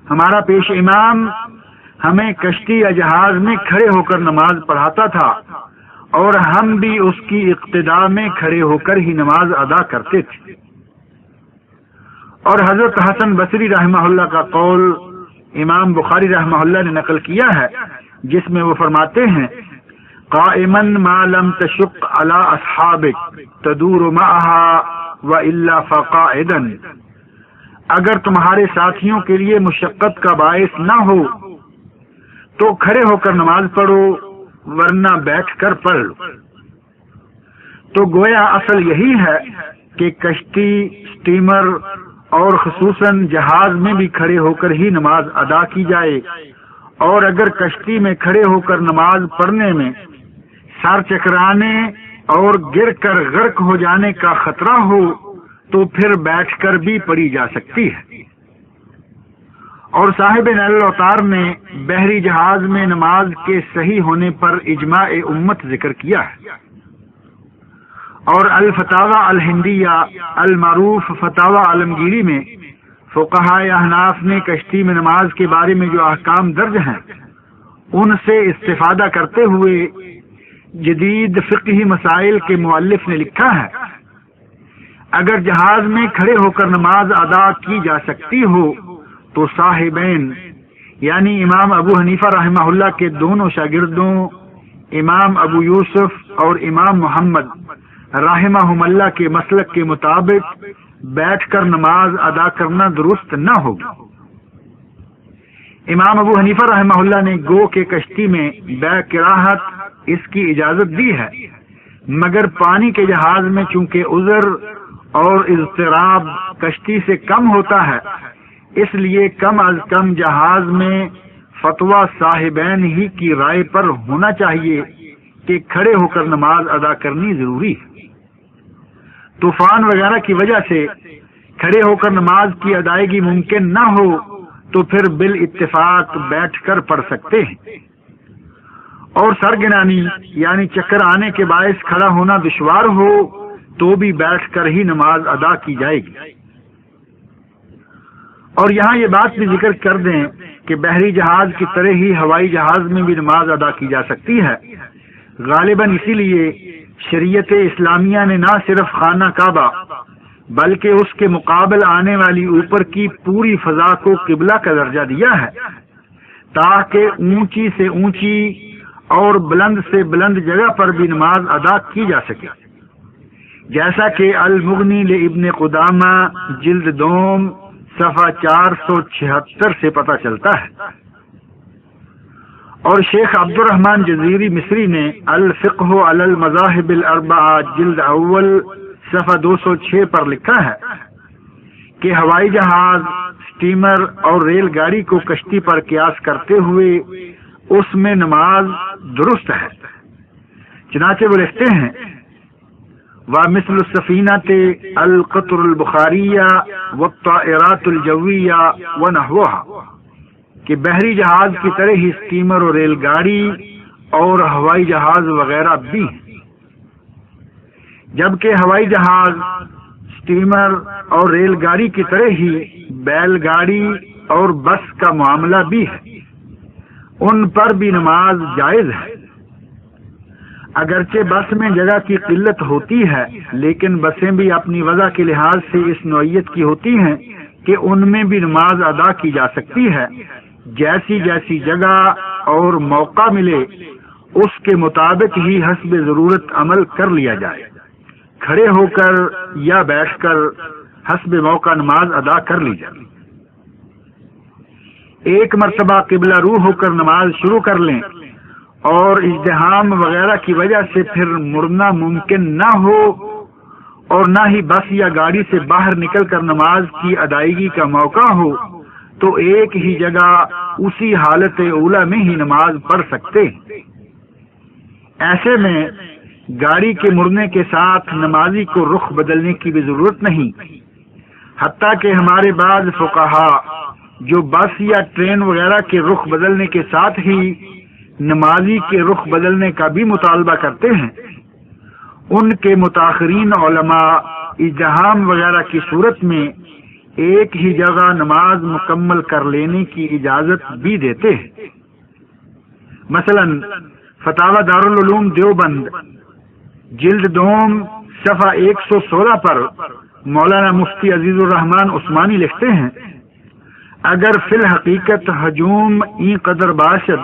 ہمارا پیش امام ہمیں کشتی یا جہاز میں کھڑے ہو کر نماز پڑھاتا تھا اور ہم بھی اس کی اقتداء میں کھڑے ہو کر ہی نماز ادا کرتے تھے۔ اور حضرت حسن بصری رحمہ اللہ کا قول امام بخاری رحمہ اللہ نے نقل کیا ہے، جس میں وہ فرماتے ہیں قائما ما لم تشق على اصحابك تدور معها والا فقاعدا، اگر تمہارے ساتھیوں کے لیے مشقت کا باعث نہ ہو تو کھڑے ہو کر نماز پڑھو، ورنہ بیٹھ کر پڑھ لو۔ تو گویا اصل یہی ہے کہ کشتی، سٹیمر اور خصوصاً جہاز میں بھی کھڑے ہو کر ہی نماز ادا کی جائے، اور اگر کشتی میں کھڑے ہو کر نماز پڑھنے میں سر چکرانے اور گر کر غرق ہو جانے کا خطرہ ہو تو پھر بیٹھ کر بھی پڑھی جا سکتی ہے۔ اور صاحب نیل الاوطار نے بحری جہاز میں نماز کے صحیح ہونے پر اجماع امت ذکر کیا ہے، اور الفتاوی الہندیہ المعروف فتاوی عالمگیری میں فقہائے احناف نے کشتی میں نماز کے بارے میں جو احکام درج ہیں ان سے استفادہ کرتے ہوئے جدید فقہی مسائل کے مؤلف نے لکھا ہے اگر جہاز میں کھڑے ہو کر نماز ادا کی جا سکتی ہو تو صاحبین یعنی امام ابو حنیفہ رحمہ اللہ کے دونوں شاگردوں امام ابو یوسف اور امام محمد رحمہم اللہ کے مسلک کے مطابق بیٹھ کر نماز ادا کرنا درست نہ ہوگی۔ امام ابو حنیفہ رحمہ اللہ نے گو کے کشتی میں بے کراہت اس کی اجازت دی ہے، مگر پانی کے جہاز میں چونکہ عذر اور اضطراب کشتی سے کم ہوتا ہے، اس لیے کم از کم جہاز میں فتویٰ صاحبین ہی کی رائے پر ہونا چاہیے کہ کھڑے ہو کر نماز ادا کرنی ضروری ہے۔ طوفان وغیرہ کی وجہ سے کھڑے ہو کر نماز کی ادائیگی ممکن نہ ہو تو پھر بالاتفاق بیٹھ کر پڑھ سکتے ہیں، اور سرگنانی یعنی چکر آنے کے باعث کھڑا ہونا دشوار ہو تو بھی بیٹھ کر ہی نماز ادا کی جائے گی۔ اور یہاں یہ بات بھی ذکر کر دیں کہ بحری جہاز کی طرح ہی ہوائی جہاز میں بھی نماز ادا کی جا سکتی ہے، غالباً اسی لیے شریعت اسلامیہ نے نہ صرف خانہ کعبہ بلکہ اس کے مقابل آنے والی اوپر کی پوری فضا کو قبلہ کا درجہ دیا ہے تاکہ اونچی سے اونچی اور بلند سے بلند جگہ پر بھی نماز ادا کی جا سکے، جیسا کہ المغنی لابن قدامہ جلد دوم صفحہ 476 سے پتہ چلتا ہے۔ اور شیخ عبد الرحمن جزیری مصری نے الفقہ علی المذاہب الاربعہ جلد اول صفحہ 206 پر لکھا ہے کہ ہوائی جہاز، اسٹیمر اور ریل گاڑی کو کشتی پر قیاس کرتے ہوئے اس میں نماز درست ہے۔ چنانچہ وہ لکھتے ہیں وَمِثْلُ السَّفِينَةِ الْقَطْرُ الْبُخَارِيَّةُ وَالطَّائِرَاتُ الْجَوِيَّةُ وَنَحْوُهَا کہ بحری جہاز کی طرح ہی اسٹیمر اور ریل گاڑی اور ہوائی جہاز وغیرہ بھی ہیں، جبکہ ہوائی جہاز، اسٹیمر اور ریل گاڑی کی طرح ہی بیل گاڑی اور بس کا معاملہ بھی ہے، ان پر بھی نماز جائز ہے۔ اگرچہ بس میں جگہ کی قلت ہوتی ہے لیکن بسیں بھی اپنی وضع کے لحاظ سے اس نوعیت کی ہوتی ہیں کہ ان میں بھی نماز ادا کی جا سکتی ہے، جیسی جیسی جگہ اور موقع ملے اس کے مطابق ہی حسب ضرورت عمل کر لیا جائے، کھڑے ہو کر یا بیٹھ کر حسب موقع نماز ادا کر لی جائے۔ ایک مرتبہ قبلہ رو ہو کر نماز شروع کر لیں اور ازدحام وغیرہ کی وجہ سے پھر مڑنا ممکن نہ ہو اور نہ ہی بس یا گاڑی سے باہر نکل کر نماز کی ادائیگی کا موقع ہو تو ایک ہی جگہ اسی حالت اولیٰ میں ہی نماز پڑھ سکتے ہیں۔ ایسے میں گاڑی کے مڑنے کے ساتھ نمازی کو رخ بدلنے کی بھی ضرورت نہیں، حتیٰ کہ ہمارے بعض فقہا جو بس یا ٹرین وغیرہ کے رخ بدلنے کے ساتھ ہی نمازی کے رخ بدلنے کا بھی مطالبہ کرتے ہیں، ان کے متاخرین علماء ازدحام وغیرہ کی صورت میں ایک ہی جگہ نماز مکمل کر لینے کی اجازت بھی دیتے ہیں۔ مثلا فتاوی دارالعلوم دیوبند جلد دوم صفحہ 116 پر مولانا مفتی عزیز الرحمان عثمانی لکھتے ہیں اگر فی الحقیقت ہجوم این قدر باشد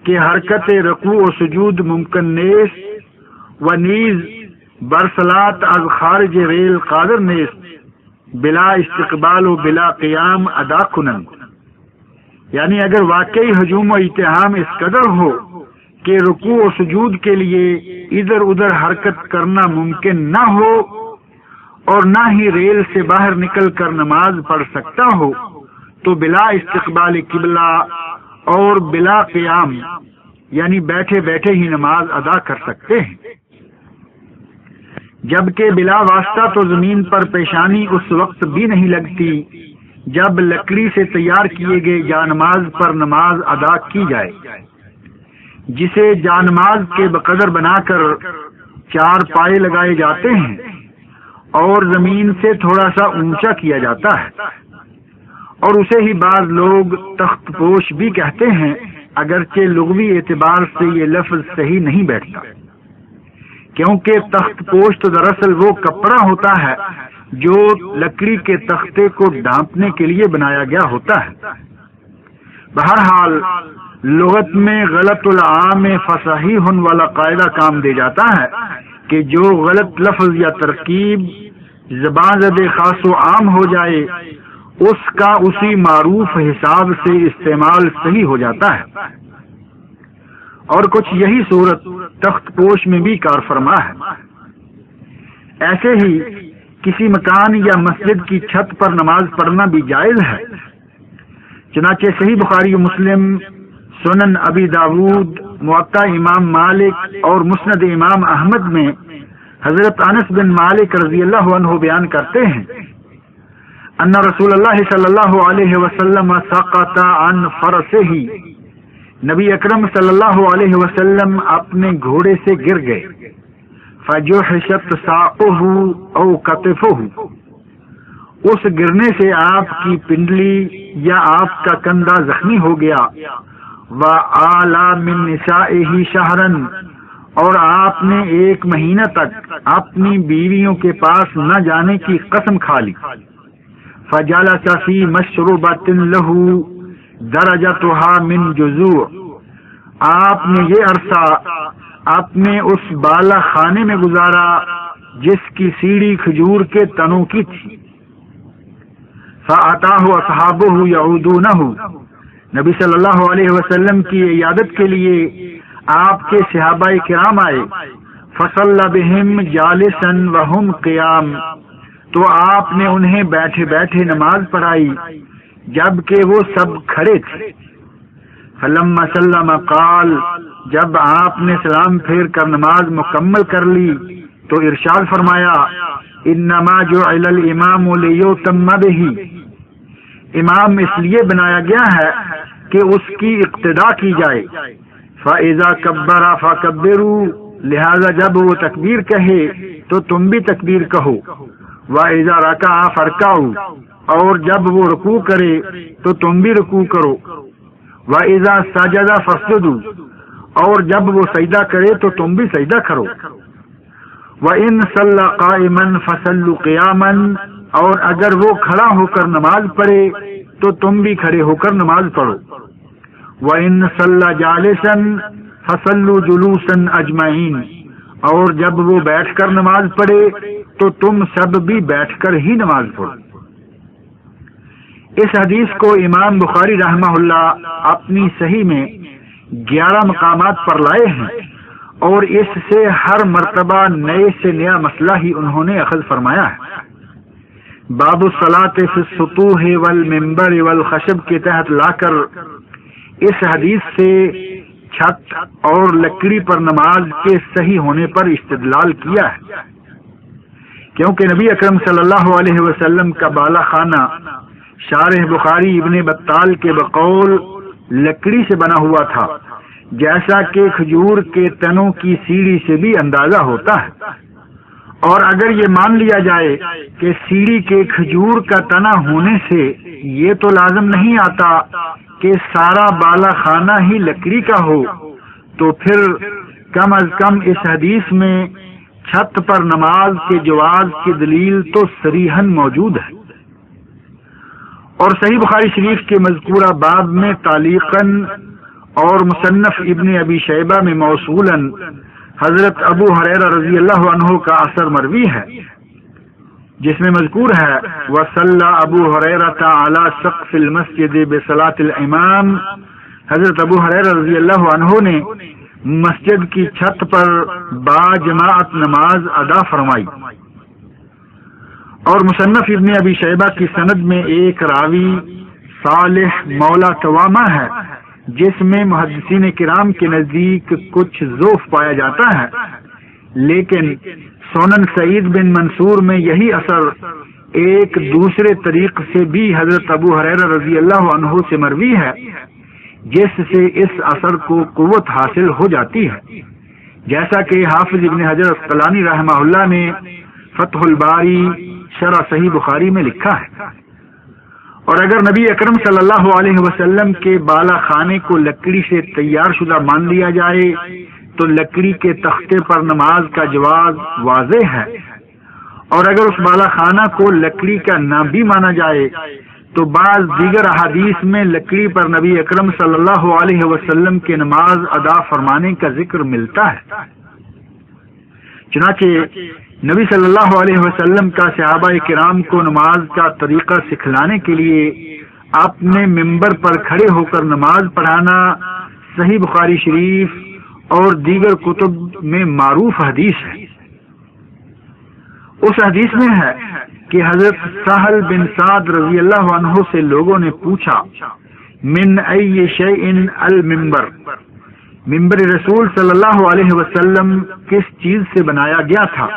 کہ حرکت رکوع و سجود ممکن نیست و نیز برصلات از خارج ریل قادر نیست بلا استقبال و بلا قیام ادا کنند، یعنی اگر واقعی ہجوم و اتحام اس قدر ہو کہ رکوع و سجود کے لیے ادھر ادھر حرکت کرنا ممکن نہ ہو اور نہ ہی ریل سے باہر نکل کر نماز پڑھ سکتا ہو تو بلا استقبال قبلہ اور بلا قیام یعنی بیٹھے بیٹھے ہی نماز ادا کر سکتے ہیں، جبکہ بلا واسطہ تو زمین پر پیشانی اس وقت بھی نہیں لگتی جب لکڑی سے تیار کیے گئے جانماز پر نماز ادا کی جائے، جسے جانماز کے بقدر بنا کر 4 پائے لگائے جاتے ہیں اور زمین سے تھوڑا سا اونچا کیا جاتا ہے، اور اسے ہی بعض لوگ تخت پوش بھی کہتے ہیں، اگرچہ لغوی اعتبار سے یہ لفظ صحیح نہیں بیٹھتا، کیونکہ تخت پوش تو دراصل وہ کپڑا ہوتا ہے جو لکڑی کے تختے کو ڈھانپنے کے لیے بنایا گیا ہوتا ہے۔ بہرحال لغت میں غلط العام فصحیح والا قاعدہ کام دے جاتا ہے کہ جو غلط لفظ یا ترکیب زبان زد خاص و عام ہو جائے اس کا اسی معروف حساب سے استعمال صحیح ہو جاتا ہے، اور کچھ یہی صورت تخت پوش میں بھی کار فرما ہے۔ ایسے ہی کسی مکان یا مسجد کی چھت پر نماز پڑھنا بھی جائز ہے، چنانچہ صحیح بخاری و مسلم، سنن ابی داود، موطا امام مالک اور مسند امام احمد میں حضرت انس بن مالک رضی اللہ عنہ بیان کرتے ہیں ان رسول اللہ صلی اللہ علیہ وسلم سقط عن فرسه نبی اکرم صلی اللہ علیہ وسلم اپنے گھوڑے سے گر گئے. فجحشت ساقہ او کتفہ، اس گرنے سے آپ کی پنڈلی یا آپ کا کندھا زخمی ہو گیا. وآلا من نسائہ شہرن، اور آپ نے 1 مہینہ تک اپنی بیویوں کے پاس نہ جانے کی قسم کھا لی. فجلس فی مشربۃ لہ درجتها من جذوع، آپ نے یہ عرصہ اپنے اس بالا خانے میں گزارا جس کی سیڑھی کھجور کے تنوں کی تھی. فأتاہ اصحابہ یعودونہ، نبی صلی اللہ علیہ وسلم کی عیادت کے لیے آپ کے صحابہ کرام آئے. فصلی بہم جالسا وہم قیام، تو آپ نے انہیں بیٹھے بیٹھے نماز پڑھائی جبکہ وہ سب کھڑے تھے. فلما سلم قال، جب آپ نے سلام پھیر کر نماز مکمل کر لی تو ارشاد فرمایا، انما جعل الامام لیؤتم بہ، امام اس لیے بنایا گیا ہے کہ اس کی اقتداء کی جائے. فَإِذَا كَبَّرَ فَكَبِّرُوا، لہذا جب وہ تکبیر کہے تو تم بھی تکبیر کہو. وَإِذَا رَكَعَ فَارْكَعُوا، اور جب وہ رکوع کرے تو تم بھی رکوع کرو. وَإِذَا سَجَدَ فَاسْجُدُوا، اور جب وہ سجدہ کرے تو تم بھی سجدہ کرو. وَإِن صَلَّى قَائِمًا فَصَلُّوا قِيَامًا، اور اگر وہ کھڑا ہو کر نماز پڑھے تو تم بھی کھڑے ہو کر نماز پڑھو. وَإِن صَلَّى جَالِسًا فَصَلُّوا جُلُوسًا أَجْمَعِينَ، اور جب وہ بیٹھ کر نماز پڑھے تو تم سب بھی بیٹھ کر ہی نماز پڑھو. اس حدیث کو امام بخاری رحمہ اللہ اپنی صحیح میں 11 مقامات پر لائے ہیں، اور اس سے ہر مرتبہ نئے سے نیا مسئلہ ہی انہوں نے اخذ فرمایا ہے. باب الصلاۃ فی السطوح والمنبر والخشب کے تحت لا کر اس حدیث سے چھت اور لکڑی پر نماز کے صحیح ہونے پر استدلال کیا ہے، کیونکہ نبی اکرم صلی اللہ علیہ وسلم کا بالا خانہ شارح بخاری ابن بطال کے بقول لکڑی سے بنا ہوا تھا، جیسا کہ کھجور کے تنوں کی سیڑھی سے بھی اندازہ ہوتا ہے. اور اگر یہ مان لیا جائے کہ سیڑھی کے کھجور کا تنا ہونے سے یہ تو لازم نہیں آتا کہ سارا بالا خانہ ہی لکڑی کا ہو، تو پھر کم از کم اس حدیث میں چھت پر نماز کے جواز کی دلیل تو صریحاً موجود ہے. اور صحیح بخاری شریف کے مذکورہ باب میں تعلیقاً اور مصنف ابن ابی شیبہ میں موصولاً حضرت ابو ہریرہ رضی اللہ عنہ کا اثر مروی ہے، جس میں مذکور ہے وصلی ابو ہریرہ علی سقف المسجد بصلاۃ الامام، حضرت ابو ہریرہ رضی اللہ عنہ نے مسجد کی چھت پر با جماعت نماز ادا فرمائی. اور مصنف ابن ابی شیبہ کی سند میں ایک راوی صالح مولا توامہ ہے جس میں محدثین کرام کے نزدیک کچھ ضعف پایا جاتا ہے، لیکن سنن سعید بن منصور میں یہی اثر ایک دوسرے طریق سے بھی حضرت ابو ہریرہ رضی اللہ عنہ سے مروی ہے، جس سے اس اثر کو قوت حاصل ہو جاتی ہے، جیسا کہ حافظ ابن حجر عسقلانی رحمہ اللہ نے فتح الباری شرح صحیح بخاری میں لکھا ہے. اور اگر نبی اکرم صلی اللہ علیہ وسلم کے بالا خانے کو لکڑی سے تیار شدہ مان لیا جائے تو لکڑی کے تختے پر نماز کا جواز واضح ہے، اور اگر اس بالا خانہ کو لکڑی کا نہ بھی مانا جائے تو بعض دیگر احادیث میں لکڑی پر نبی اکرم صلی اللہ علیہ وسلم کے نماز ادا فرمانے کا ذکر ملتا ہے. چنانچہ نبی صلی اللہ علیہ وسلم کا صحابہ کرام کو نماز کا طریقہ سکھلانے کے لیے اپنے ممبر پر کھڑے ہو کر نماز پڑھانا صحیح بخاری شریف اور دیگر کتب میں معروف حدیث ہے. اس حدیث میں ہے کہ حضرت سہل بن سعد رضی اللہ عنہ سے لوگوں نے پوچھا من ای شیء المنبر، ممبر رسول صلی اللہ علیہ وسلم کس چیز سے بنایا گیا تھا؟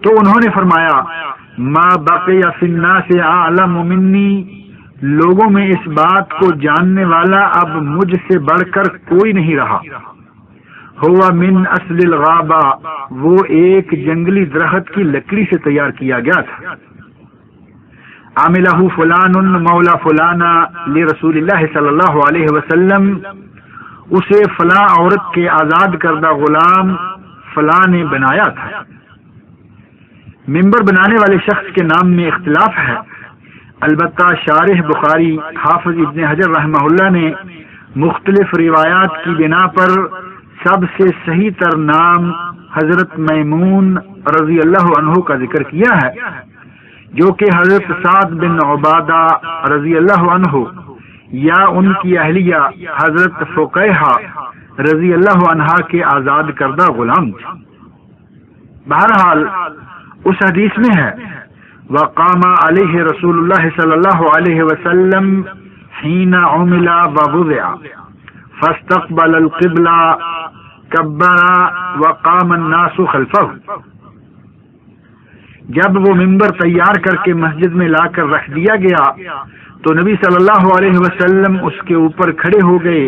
تو انہوں نے فرمایا ما بقی فی الناس اعلم منی، لوگوں میں اس بات کو جاننے والا اب مجھ سے بڑھ کر کوئی نہیں رہا. ہوا من اصل الغابہ، وہ ایک جنگلی درخت کی لکڑی سے تیار کیا گیا تھا. عاملہ فلان مولا فلانا لرسول اللہ صلی اللہ علیہ وسلم، اسے فلاں عورت کے آزاد کردہ غلام فلاں نے بنایا تھا. ممبر بنانے والے شخص کے نام میں اختلاف ہے، البتہ شارح بخاری حافظ ابن حجر رحمہ اللہ نے مختلف روایات کی بنا پر سب سے صحیح تر نام حضرت میمون رضی اللہ عنہ کا ذکر کیا ہے، جو کہ حضرت سعد بن عبادہ رضی اللہ عنہ یا ان کی اہلیہ حضرت فقیہہ رضی اللہ عنہا کے آزاد کردہ غلام تھے. بہرحال اس حدیث میں ہے وقام علیہ رسول اللہ صلی اللہ علیہ وسلم حین عمل ووضع فاستقبل القبلہ کبر وقام الناس خلفہ. جب وہ ممبر تیار کر کے مسجد میں لا کر رکھ دیا گیا تو نبی صلی اللہ علیہ وسلم اس کے اوپر کھڑے ہو گئے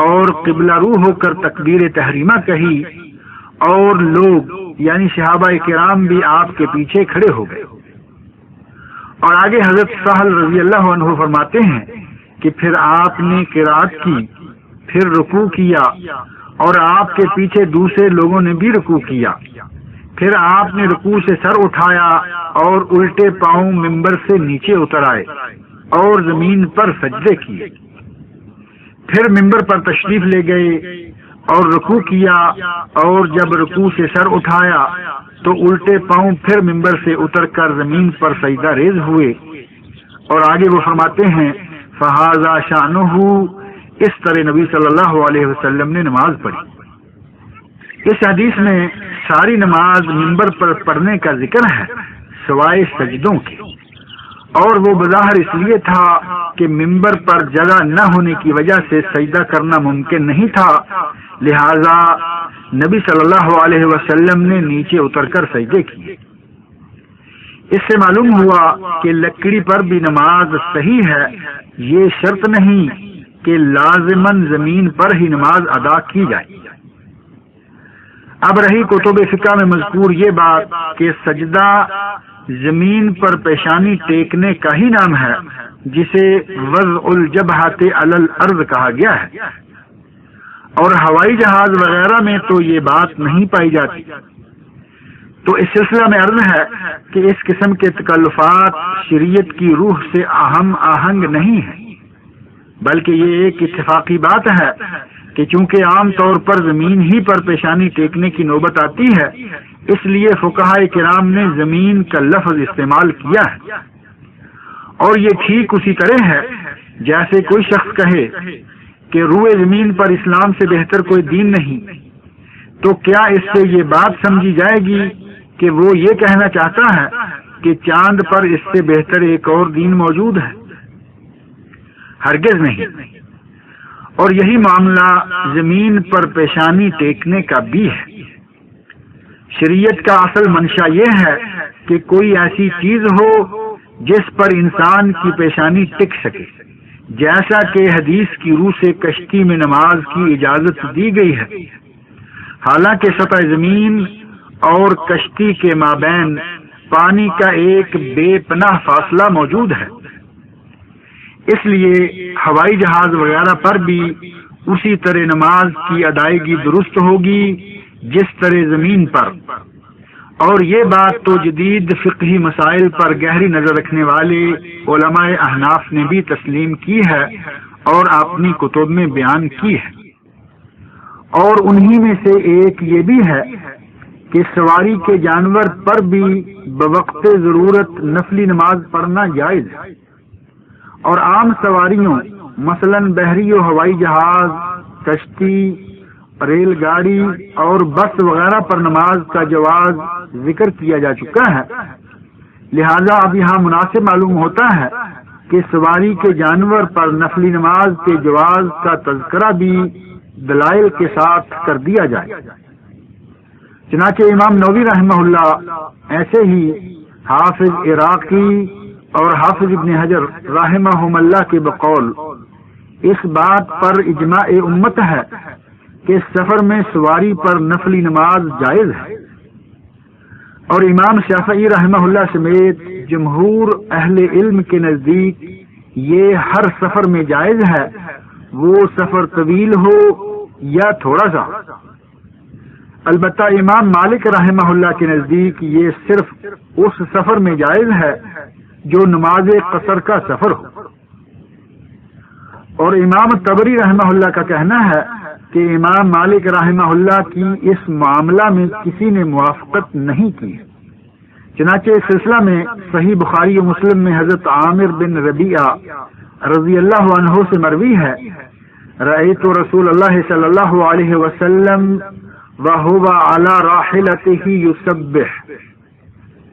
اور قبلہ رو ہو کر تکبیر تحریمہ کہی، اور لوگ یعنی صحابہ کرام بھی آپ کے پیچھے کھڑے ہو گئے. اور آگے حضرت سہل رضی اللہ عنہ فرماتے ہیں کہ پھر آپ نے قرات کی، پھر رکوع کیا، اور آپ کے پیچھے دوسرے لوگوں نے بھی رکوع کیا. پھر آپ نے رکوع سے سر اٹھایا اور الٹے پاؤں ممبر سے نیچے اتر آئے اور زمین پر سجدے کیے. پھر ممبر پر تشریف لے گئے اور رکوع کیا، اور جب رکوع سے سر اٹھایا تو الٹے پاؤں پھر ممبر سے اتر کر زمین پر سجدہ ریز ہوئے. اور آگے وہ فرماتے ہیں فہذا شانہ، اس طرح نبی صلی اللہ علیہ وسلم نے نماز پڑھی. اس حدیث میں ساری نماز ممبر پر پڑھنے کا ذکر ہے سوائے سجدوں کے، اور وہ بظاہر اس لیے تھا کہ ممبر پر جگہ نہ ہونے کی وجہ سے سجدہ کرنا ممکن نہیں تھا، لہذا نبی صلی اللہ علیہ وسلم نے نیچے اتر کر سجدے کیے. اس سے معلوم ہوا کہ لکڑی پر بھی نماز صحیح ہے، یہ شرط نہیں کہ لازماً زمین پر ہی نماز ادا کی جائے. اب رہی کتب فقہ میں مذکور یہ بات کہ سجدہ زمین پر پیشانی ٹیکنے کا ہی نام ہے، جسے وضع الجبہۃ علی الارض کہا گیا ہے، اور ہوائی جہاز وغیرہ میں تو یہ بات نہیں پائی جاتی. تو اس سلسلہ میں عرض ہے کہ اس قسم کے تکلفات شریعت کی روح سے ہم آہنگ نہیں ہیں، بلکہ یہ ایک اتفاقی بات ہے کہ چونکہ عام طور پر زمین ہی پر پیشانی ٹیکنے کی نوبت آتی ہے، اس لیے فقہاء کرام نے زمین کا لفظ استعمال کیا ہے. اور یہ ٹھیک اسی طرح ہے جیسے کوئی شخص کہے کہ روئے زمین پر اسلام سے بہتر کوئی دین نہیں، تو کیا اس سے یہ بات سمجھی جائے گی کہ وہ یہ کہنا چاہتا ہے کہ چاند پر اس سے بہتر ایک اور دین موجود ہے؟ ہرگز نہیں. اور یہی معاملہ زمین پر پیشانی ٹیکنے کا بھی ہے. شریعت کا اصل منشا یہ ہے کہ کوئی ایسی چیز ہو جس پر انسان کی پیشانی ٹک سکے، جیسا کہ حدیث کی روح سے کشتی میں نماز کی اجازت دی گئی ہے، حالانکہ سطح زمین اور کشتی کے مابین پانی کا ایک بے پناہ فاصلہ موجود ہے. اس لیے ہوائی جہاز وغیرہ پر بھی اسی طرح نماز کی ادائیگی درست ہوگی جس طرح زمین پر. اور یہ بات تو جدید فقہی مسائل پر گہری نظر رکھنے والے علماء احناف نے بھی تسلیم کی ہے اور اپنی کتب میں بیان کی ہے. اور انہی میں سے ایک یہ بھی ہے کہ سواری کے جانور پر بھی بوقت ضرورت نفلی نماز پڑھنا جائز ہے، اور عام سواریوں مثلا بحری و ہوائی جہاز، کشتی، ریل گاڑی اور بس وغیرہ پر نماز کا جواز ذکر کیا جا چکا ہے. لہذا اب یہاں مناسب معلوم ہوتا ہے کہ سواری کے جانور پر نفلی نماز کے جواز کا تذکرہ بھی دلائل کے ساتھ کر دیا جائے. چنانچہ امام نووی رحمہ اللہ، ایسے ہی حافظ عراقی اور حافظ ابن حجر رحمہم اللہ کے بقول اس بات پر اجماع امت ہے کہ سفر میں سواری پر نفلی نماز جائز ہے، اور امام شافعی رحمہ اللہ سمیت جمہور اہل علم کے نزدیک یہ ہر سفر میں جائز ہے، وہ سفر طویل ہو یا تھوڑا سا۔ البتہ امام مالک رحمہ اللہ کے نزدیک یہ صرف اس سفر میں جائز ہے جو نماز قصر کا سفر ہو، اور امام طبری رحمہ اللہ کا کہنا ہے کہ امام مالک رحمہ اللہ کی اس معاملہ میں کسی نے موافقت نہیں کی۔ چنانچہ اس سلسلہ میں صحیح بخاری و مسلم میں حضرت عامر بن ربیعہ رضی اللہ عنہ سے مروی ہے، رأیت رسول اللہ صلی اللہ علیہ وسلم وهو على راحلته يسبح،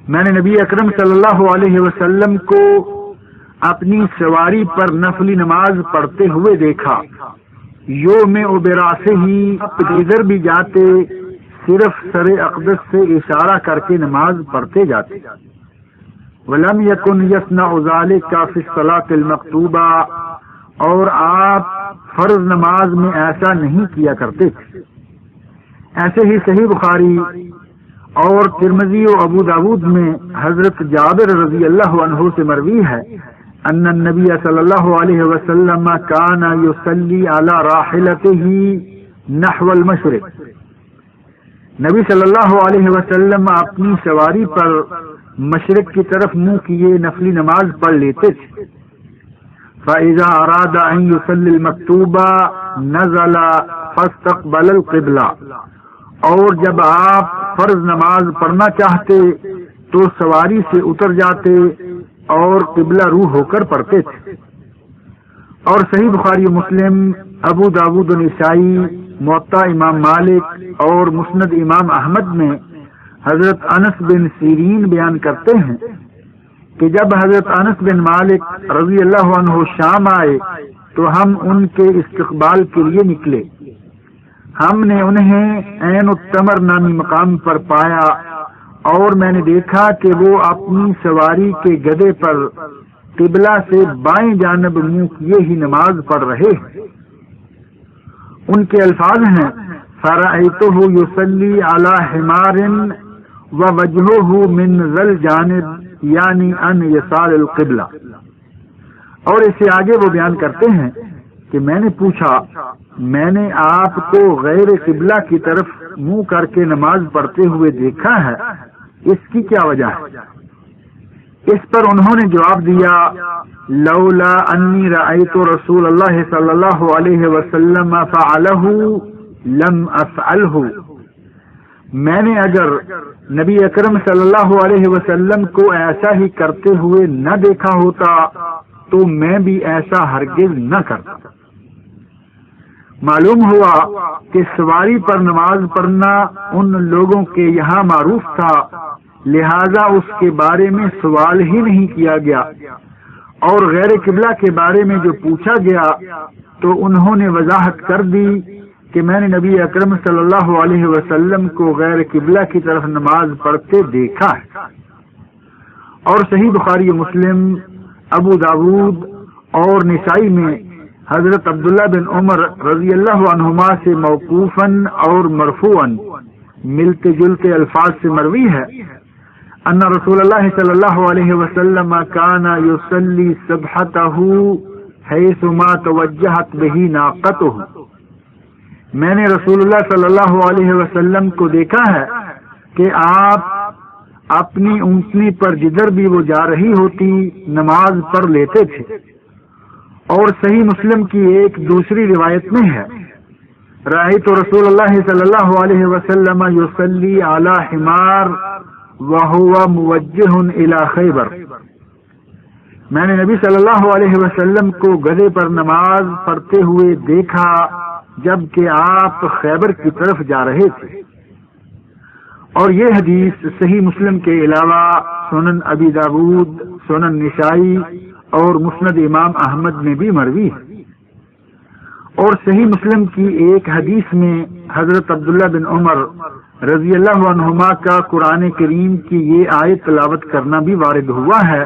میں نے نبی اکرم صلی اللہ علیہ وسلم کو اپنی سواری پر نفلی نماز پڑھتے ہوئے دیکھا، یوم براسہ ہی جدھر بھی جاتے صرف سر اقدس سے اشارہ کر کے نماز پڑھتے جاتے۔ ولم یکن یصنع ذلک فی الصلاۃ المکتوبہ، اور آپ فرض نماز میں ایسا نہیں کیا کرتے تھے۔ ایسے ہی صحیح بخاری اور ترمذی و ابو داود میں حضرت جابر رضی اللہ عنہ سے مروی ہے ان النبی صلی اللہ علیہ وسلم کان یصلی علی راحلته نحو المشرق، نبی صلی اللہ علیہ وسلم اپنی سواری پر مشرق کی طرف منہ کیے نفلی نماز پڑھ لیتے تھے۔ فاذا اراد ان يصلي المكتوبة نزل فاستقبل القبلہ، اور جب آپ فرض نماز پڑھنا چاہتے تو سواری سے اتر جاتے اور قبلہ روح ہو کر پڑھتے تھے۔ اور صحیح بخاری و مسلم، ابو داود و نسائی، موطا امام مالک اور مسند امام احمد میں حضرت انس بن سیرین بیان کرتے ہیں کہ جب حضرت انس بن مالک رضی اللہ عنہ شام آئے تو ہم ان کے استقبال کے لیے نکلے۔ ہم نے انہیں عین التمر نامی مقام پر پایا اور میں نے دیکھا کہ وہ اپنی سواری کے گدھے پر قبلہ سے بائیں جانب منہ کیے ہی نماز پڑھ رہے ہیں۔ ان کے الفاظ ہیں فرأیتہ یصلی علی حمار ووجہہ من ذا الجانب یعنی ان یسار القبلہ۔ اور اس سے آگے وہ بیان کرتے ہیں کہ میں نے پوچھا، میں نے آپ کو غیر قبلہ کی طرف منہ کر کے نماز پڑھتے ہوئے دیکھا ہے، اس کی کیا وجہ ہے؟ اس پر انہوں نے جواب دیا، لولا انی رأیت رسول اللہ صلی اللہ علیہ وسلم فعلہ لم افعلہ، میں نے اگر نبی اکرم صلی اللہ علیہ وسلم کو ایسا ہی کرتے ہوئے نہ دیکھا ہوتا تو میں بھی ایسا ہرگز نہ کرتا۔ معلوم ہوا کہ سواری پر نماز پڑھنا ان لوگوں کے یہاں معروف تھا، لہذا اس کے بارے میں سوال ہی نہیں کیا گیا، اور غیر قبلہ کے بارے میں جو پوچھا گیا تو انہوں نے وضاحت کر دی کہ میں نے نبی اکرم صلی اللہ علیہ وسلم کو غیر قبلہ کی طرف نماز پڑھتے دیکھا ہے۔ اور صحیح بخاری و مسلم، ابو داود اور نسائی میں حضرت عبداللہ بن عمر رضی اللہ عنہما سے موقوفاً اور مرفوعاً ملتے جلتے الفاظ سے مروی ہے ان رسول اللہ صلی اللہ علیہ وسلم کان یصلی سبحتہ حیثما توجہت بہ ناقتہ، میں نے رسول اللہ صلی اللہ علیہ وسلم کو دیکھا ہے کہ آپ اپنی اونٹنی پر جدھر بھی وہ جا رہی ہوتی نماز پڑھ لیتے تھے۔ اور صحیح مسلم کی ایک دوسری روایت میں ہے، رأیت رسول اللہ صلی اللہ علیہ وسلم یصلی علی حمار وہو موجہ الی خیبر، میں نے نبی صلی اللہ علیہ وسلم کو گدھے پر نماز پڑھتے ہوئے دیکھا جبکہ آپ خیبر کی طرف جا رہے تھے۔ اور یہ حدیث صحیح مسلم کے علاوہ سنن ابی داود، سنن نسائی اور مسند امام احمد میں بھی مروی ہے۔ اور صحیح مسلم کی ایک حدیث میں حضرت عبداللہ بن عمر رضی اللہ عنہما کا قرآن کریم کی یہ آیت تلاوت کرنا بھی وارد ہوا ہے،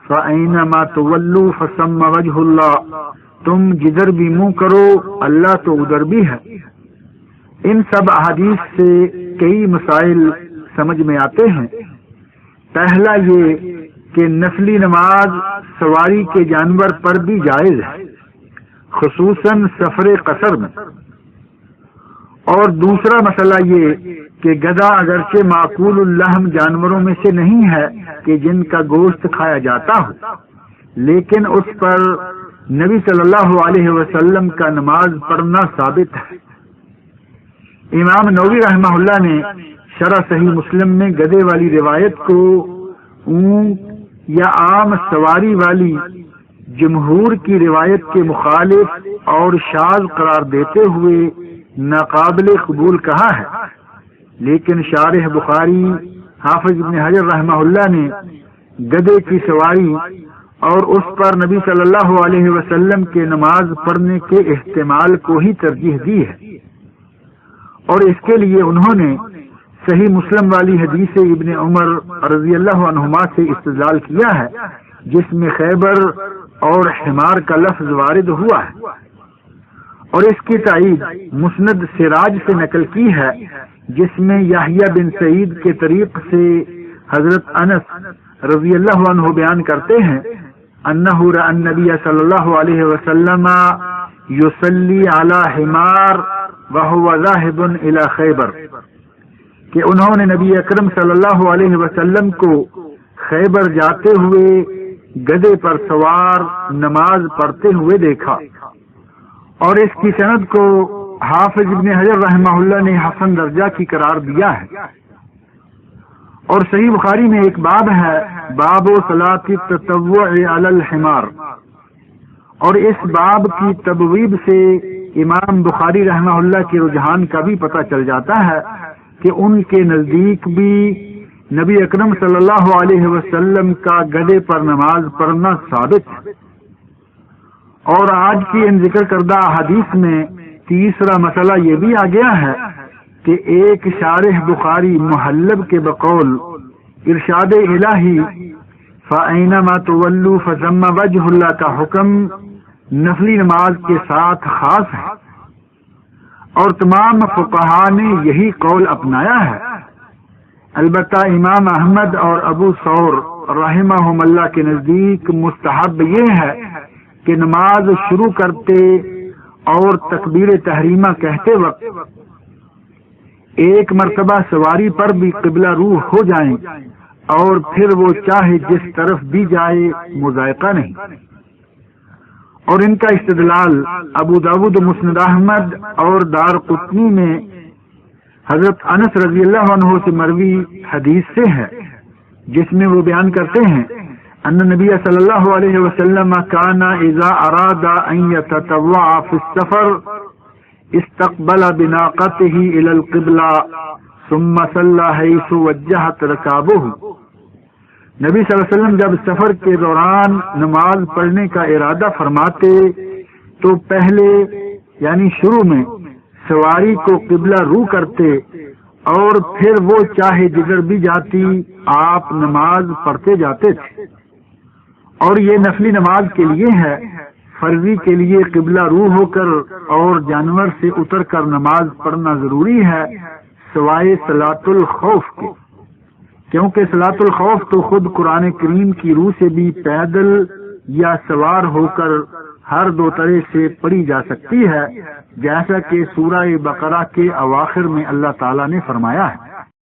فَأَيْنَمَا تُوَلُّوا فَثَمَّ وَجْهُ اللَّهِ، تم جدھر بھی منہ کرو اللہ تو ادھر بھی ہے۔ ان سب احادیث سے کئی مسائل سمجھ میں آتے ہیں۔ پہلا یہ کہ نفلی نماز سواری کے جانور پر بھی جائز ہے، خصوصاً سفر قصر میں۔ اور دوسرا مسئلہ یہ کہ گدھا اگرچہ معقول اللحم جانوروں میں سے نہیں ہے کہ جن کا گوشت کھایا جاتا ہو، لیکن اس پر نبی صلی اللہ علیہ وسلم کا نماز پڑھنا ثابت ہے۔ امام نووی رحمہ اللہ نے شرح صحیح مسلم میں گدھے والی روایت کو اونٹ یا عام سواری والی جمہور کی روایت کے مخالف اور شاذ قرار دیتے ہوئے ناقابل قبول کہا ہے، لیکن شارح بخاری حافظ ابن حجر رحمہ اللہ نے گدھے کی سواری اور اس پر نبی صلی اللہ علیہ وسلم کے نماز پڑھنے کے احتمال کو ہی ترجیح دی ہے، اور اس کے لیے انہوں نے صحیح مسلم والی حدیث ابن عمر رضی اللہ عنہما سے استدلال کیا ہے، جس میں خیبر اور حمار کا لفظ وارد ہوا ہے، اور اس کی تائید مسند سراج سے نقل کی ہے، جس میں یحییٰ بن سعید کے طریق سے حضرت انس رضی اللہ عنہ بیان کرتے ہیں انہ رأى النبی صلی اللہ علیہ وسلم یصلی علی حمار وهو ذاہب الی خیبر، کہ انہوں نے نبی اکرم صلی اللہ علیہ وسلم کو خیبر جاتے ہوئے گدھے پر سوار نماز پڑھتے ہوئے دیکھا، اور اس کی سند کو حافظ ابن حجر رحمہ اللہ نے حسن درجہ کی قرار دیا ہے۔ اور صحیح بخاری میں ایک باب ہے، باب صلاۃ التطوع علی الحمار، اور اس باب کی تبویب سے امام بخاری رحمہ اللہ کے رجحان کا بھی پتہ چل جاتا ہے کہ ان کے نزدیک بھی نبی اکرم صلی اللہ علیہ وسلم کا گدھے پر نماز پڑھنا ثابت ہے۔ اور آج کی ان ذکر کردہ احادیث میں تیسرا مسئلہ یہ بھی آ گیا ہے کہ ایک شارح بخاری محلب کے بقول ارشاد الہی فَأَيْنَمَا تُوَلُّوا فَثَمَّ وَجْهُ اللَّهِ کا حکم نفلی نماز کے ساتھ خاص ہے، اور تمام فقہاء نے یہی قول اپنایا ہے۔ البتہ امام احمد اور ابو ثور رحمہم اللہ کے نزدیک مستحب یہ ہے کہ نماز شروع کرتے اور تکبیر تحریمہ کہتے وقت ایک مرتبہ سواری پر بھی قبلہ روح ہو جائیں، اور پھر وہ چاہے جس طرف بھی جائے مذائقہ نہیں۔ اور ان کا استدلال ابو داود مسند احمد اور دار قطنی میں حضرت انس رضی اللہ عنہ سے مروی حدیث سے ہے، جس میں وہ بیان کرتے ہیں ان نبی صلی اللہ علیہ وسلم کان اذا اراد ان يتطوع في السفر استقبل بناقته الى القبلة ثم صلى حيث وجهت ركابه۔ نبی صلی اللہ علیہ وسلم جب سفر کے دوران نماز پڑھنے کا ارادہ فرماتے تو پہلے یعنی شروع میں سواری کو قبلہ رو کرتے، اور پھر وہ چاہے جدھر بھی جاتی آپ نماز پڑھتے جاتے تھے۔ اور یہ نفلی نماز کے لیے ہے، فرضی کے لیے قبلہ رو ہو کر اور جانور سے اتر کر نماز پڑھنا ضروری ہے، سوائے صلاۃ الخوف کے، کیونکہ صلاۃ الخوف تو خود قرآن کریم کی روح سے بھی پیدل یا سوار ہو کر ہر دو طرح سے پڑھی جا سکتی ہے، جیسا کہ سورہ بقرہ کے اواخر میں اللہ تعالیٰ نے فرمایا ہے۔